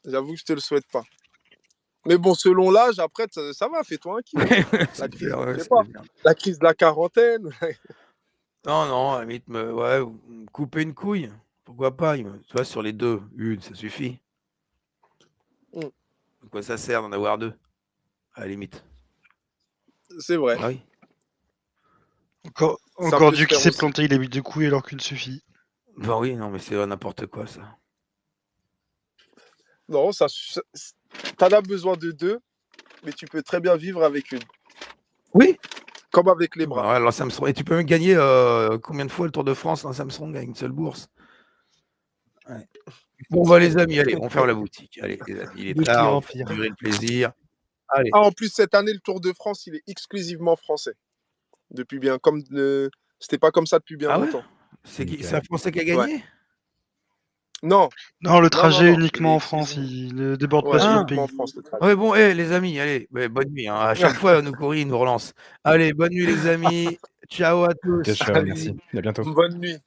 Speaker 2: J'avoue que je te le souhaite pas. Mais bon, selon l'âge, après, ça va, fais-toi un kiff. La
Speaker 3: C'est
Speaker 2: crise,
Speaker 3: bien, ouais,
Speaker 2: je sais
Speaker 3: c'est
Speaker 2: pas,
Speaker 3: bien.
Speaker 2: la crise de la quarantaine.
Speaker 3: Non, à la limite, ouais, me couper une couille. Pourquoi pas? Tu vois, sur les deux, une, ça suffit.
Speaker 2: Mm.
Speaker 3: De quoi ça sert d'en avoir deux? À la limite.
Speaker 2: C'est vrai.
Speaker 3: Bah oui.
Speaker 4: Encore
Speaker 2: peut se
Speaker 4: Dieu qui
Speaker 2: faire
Speaker 4: s'est
Speaker 2: aussi.
Speaker 4: planté, il a mis 2 couilles alors qu'une suffit.
Speaker 3: Bah oui, non, mais c'est n'importe quoi, ça.
Speaker 2: Non, t'en as besoin de deux, mais tu peux très bien vivre avec une.
Speaker 3: Oui.
Speaker 2: Comme avec les bras.
Speaker 3: Bah ouais, alors Samsung. Et tu peux même gagner combien de fois le Tour de France en Samsung avec une seule bourse? Ouais. Bon, bah les amis, allez, on ferme la boutique. Allez, les amis, il est
Speaker 5: Boutique
Speaker 3: tard, on
Speaker 5: vampire.
Speaker 3: fait durer le plaisir. Allez.
Speaker 2: Ah, en plus, cette année, le Tour de France, il est exclusivement français. Depuis bien, c'était pas comme ça depuis bien
Speaker 3: Ah ouais?
Speaker 2: longtemps.
Speaker 3: C'est un Français qui a gagné?
Speaker 2: Non,
Speaker 4: Non, le trajet
Speaker 2: non.
Speaker 4: uniquement
Speaker 2: Il est
Speaker 4: en France,
Speaker 2: exclusivement-
Speaker 4: il ne déborde
Speaker 2: Ouais,
Speaker 4: pas sur le
Speaker 2: uniquement
Speaker 4: pays.
Speaker 2: en France, le trajet.
Speaker 3: Ouais, bon, les amis, allez, ouais, bonne nuit. Hein. À chaque fois, nous courir, il nous relance. Allez, bonne nuit, les amis. Ciao à tous.
Speaker 5: Ciao, merci. À bientôt.
Speaker 2: Bonne nuit.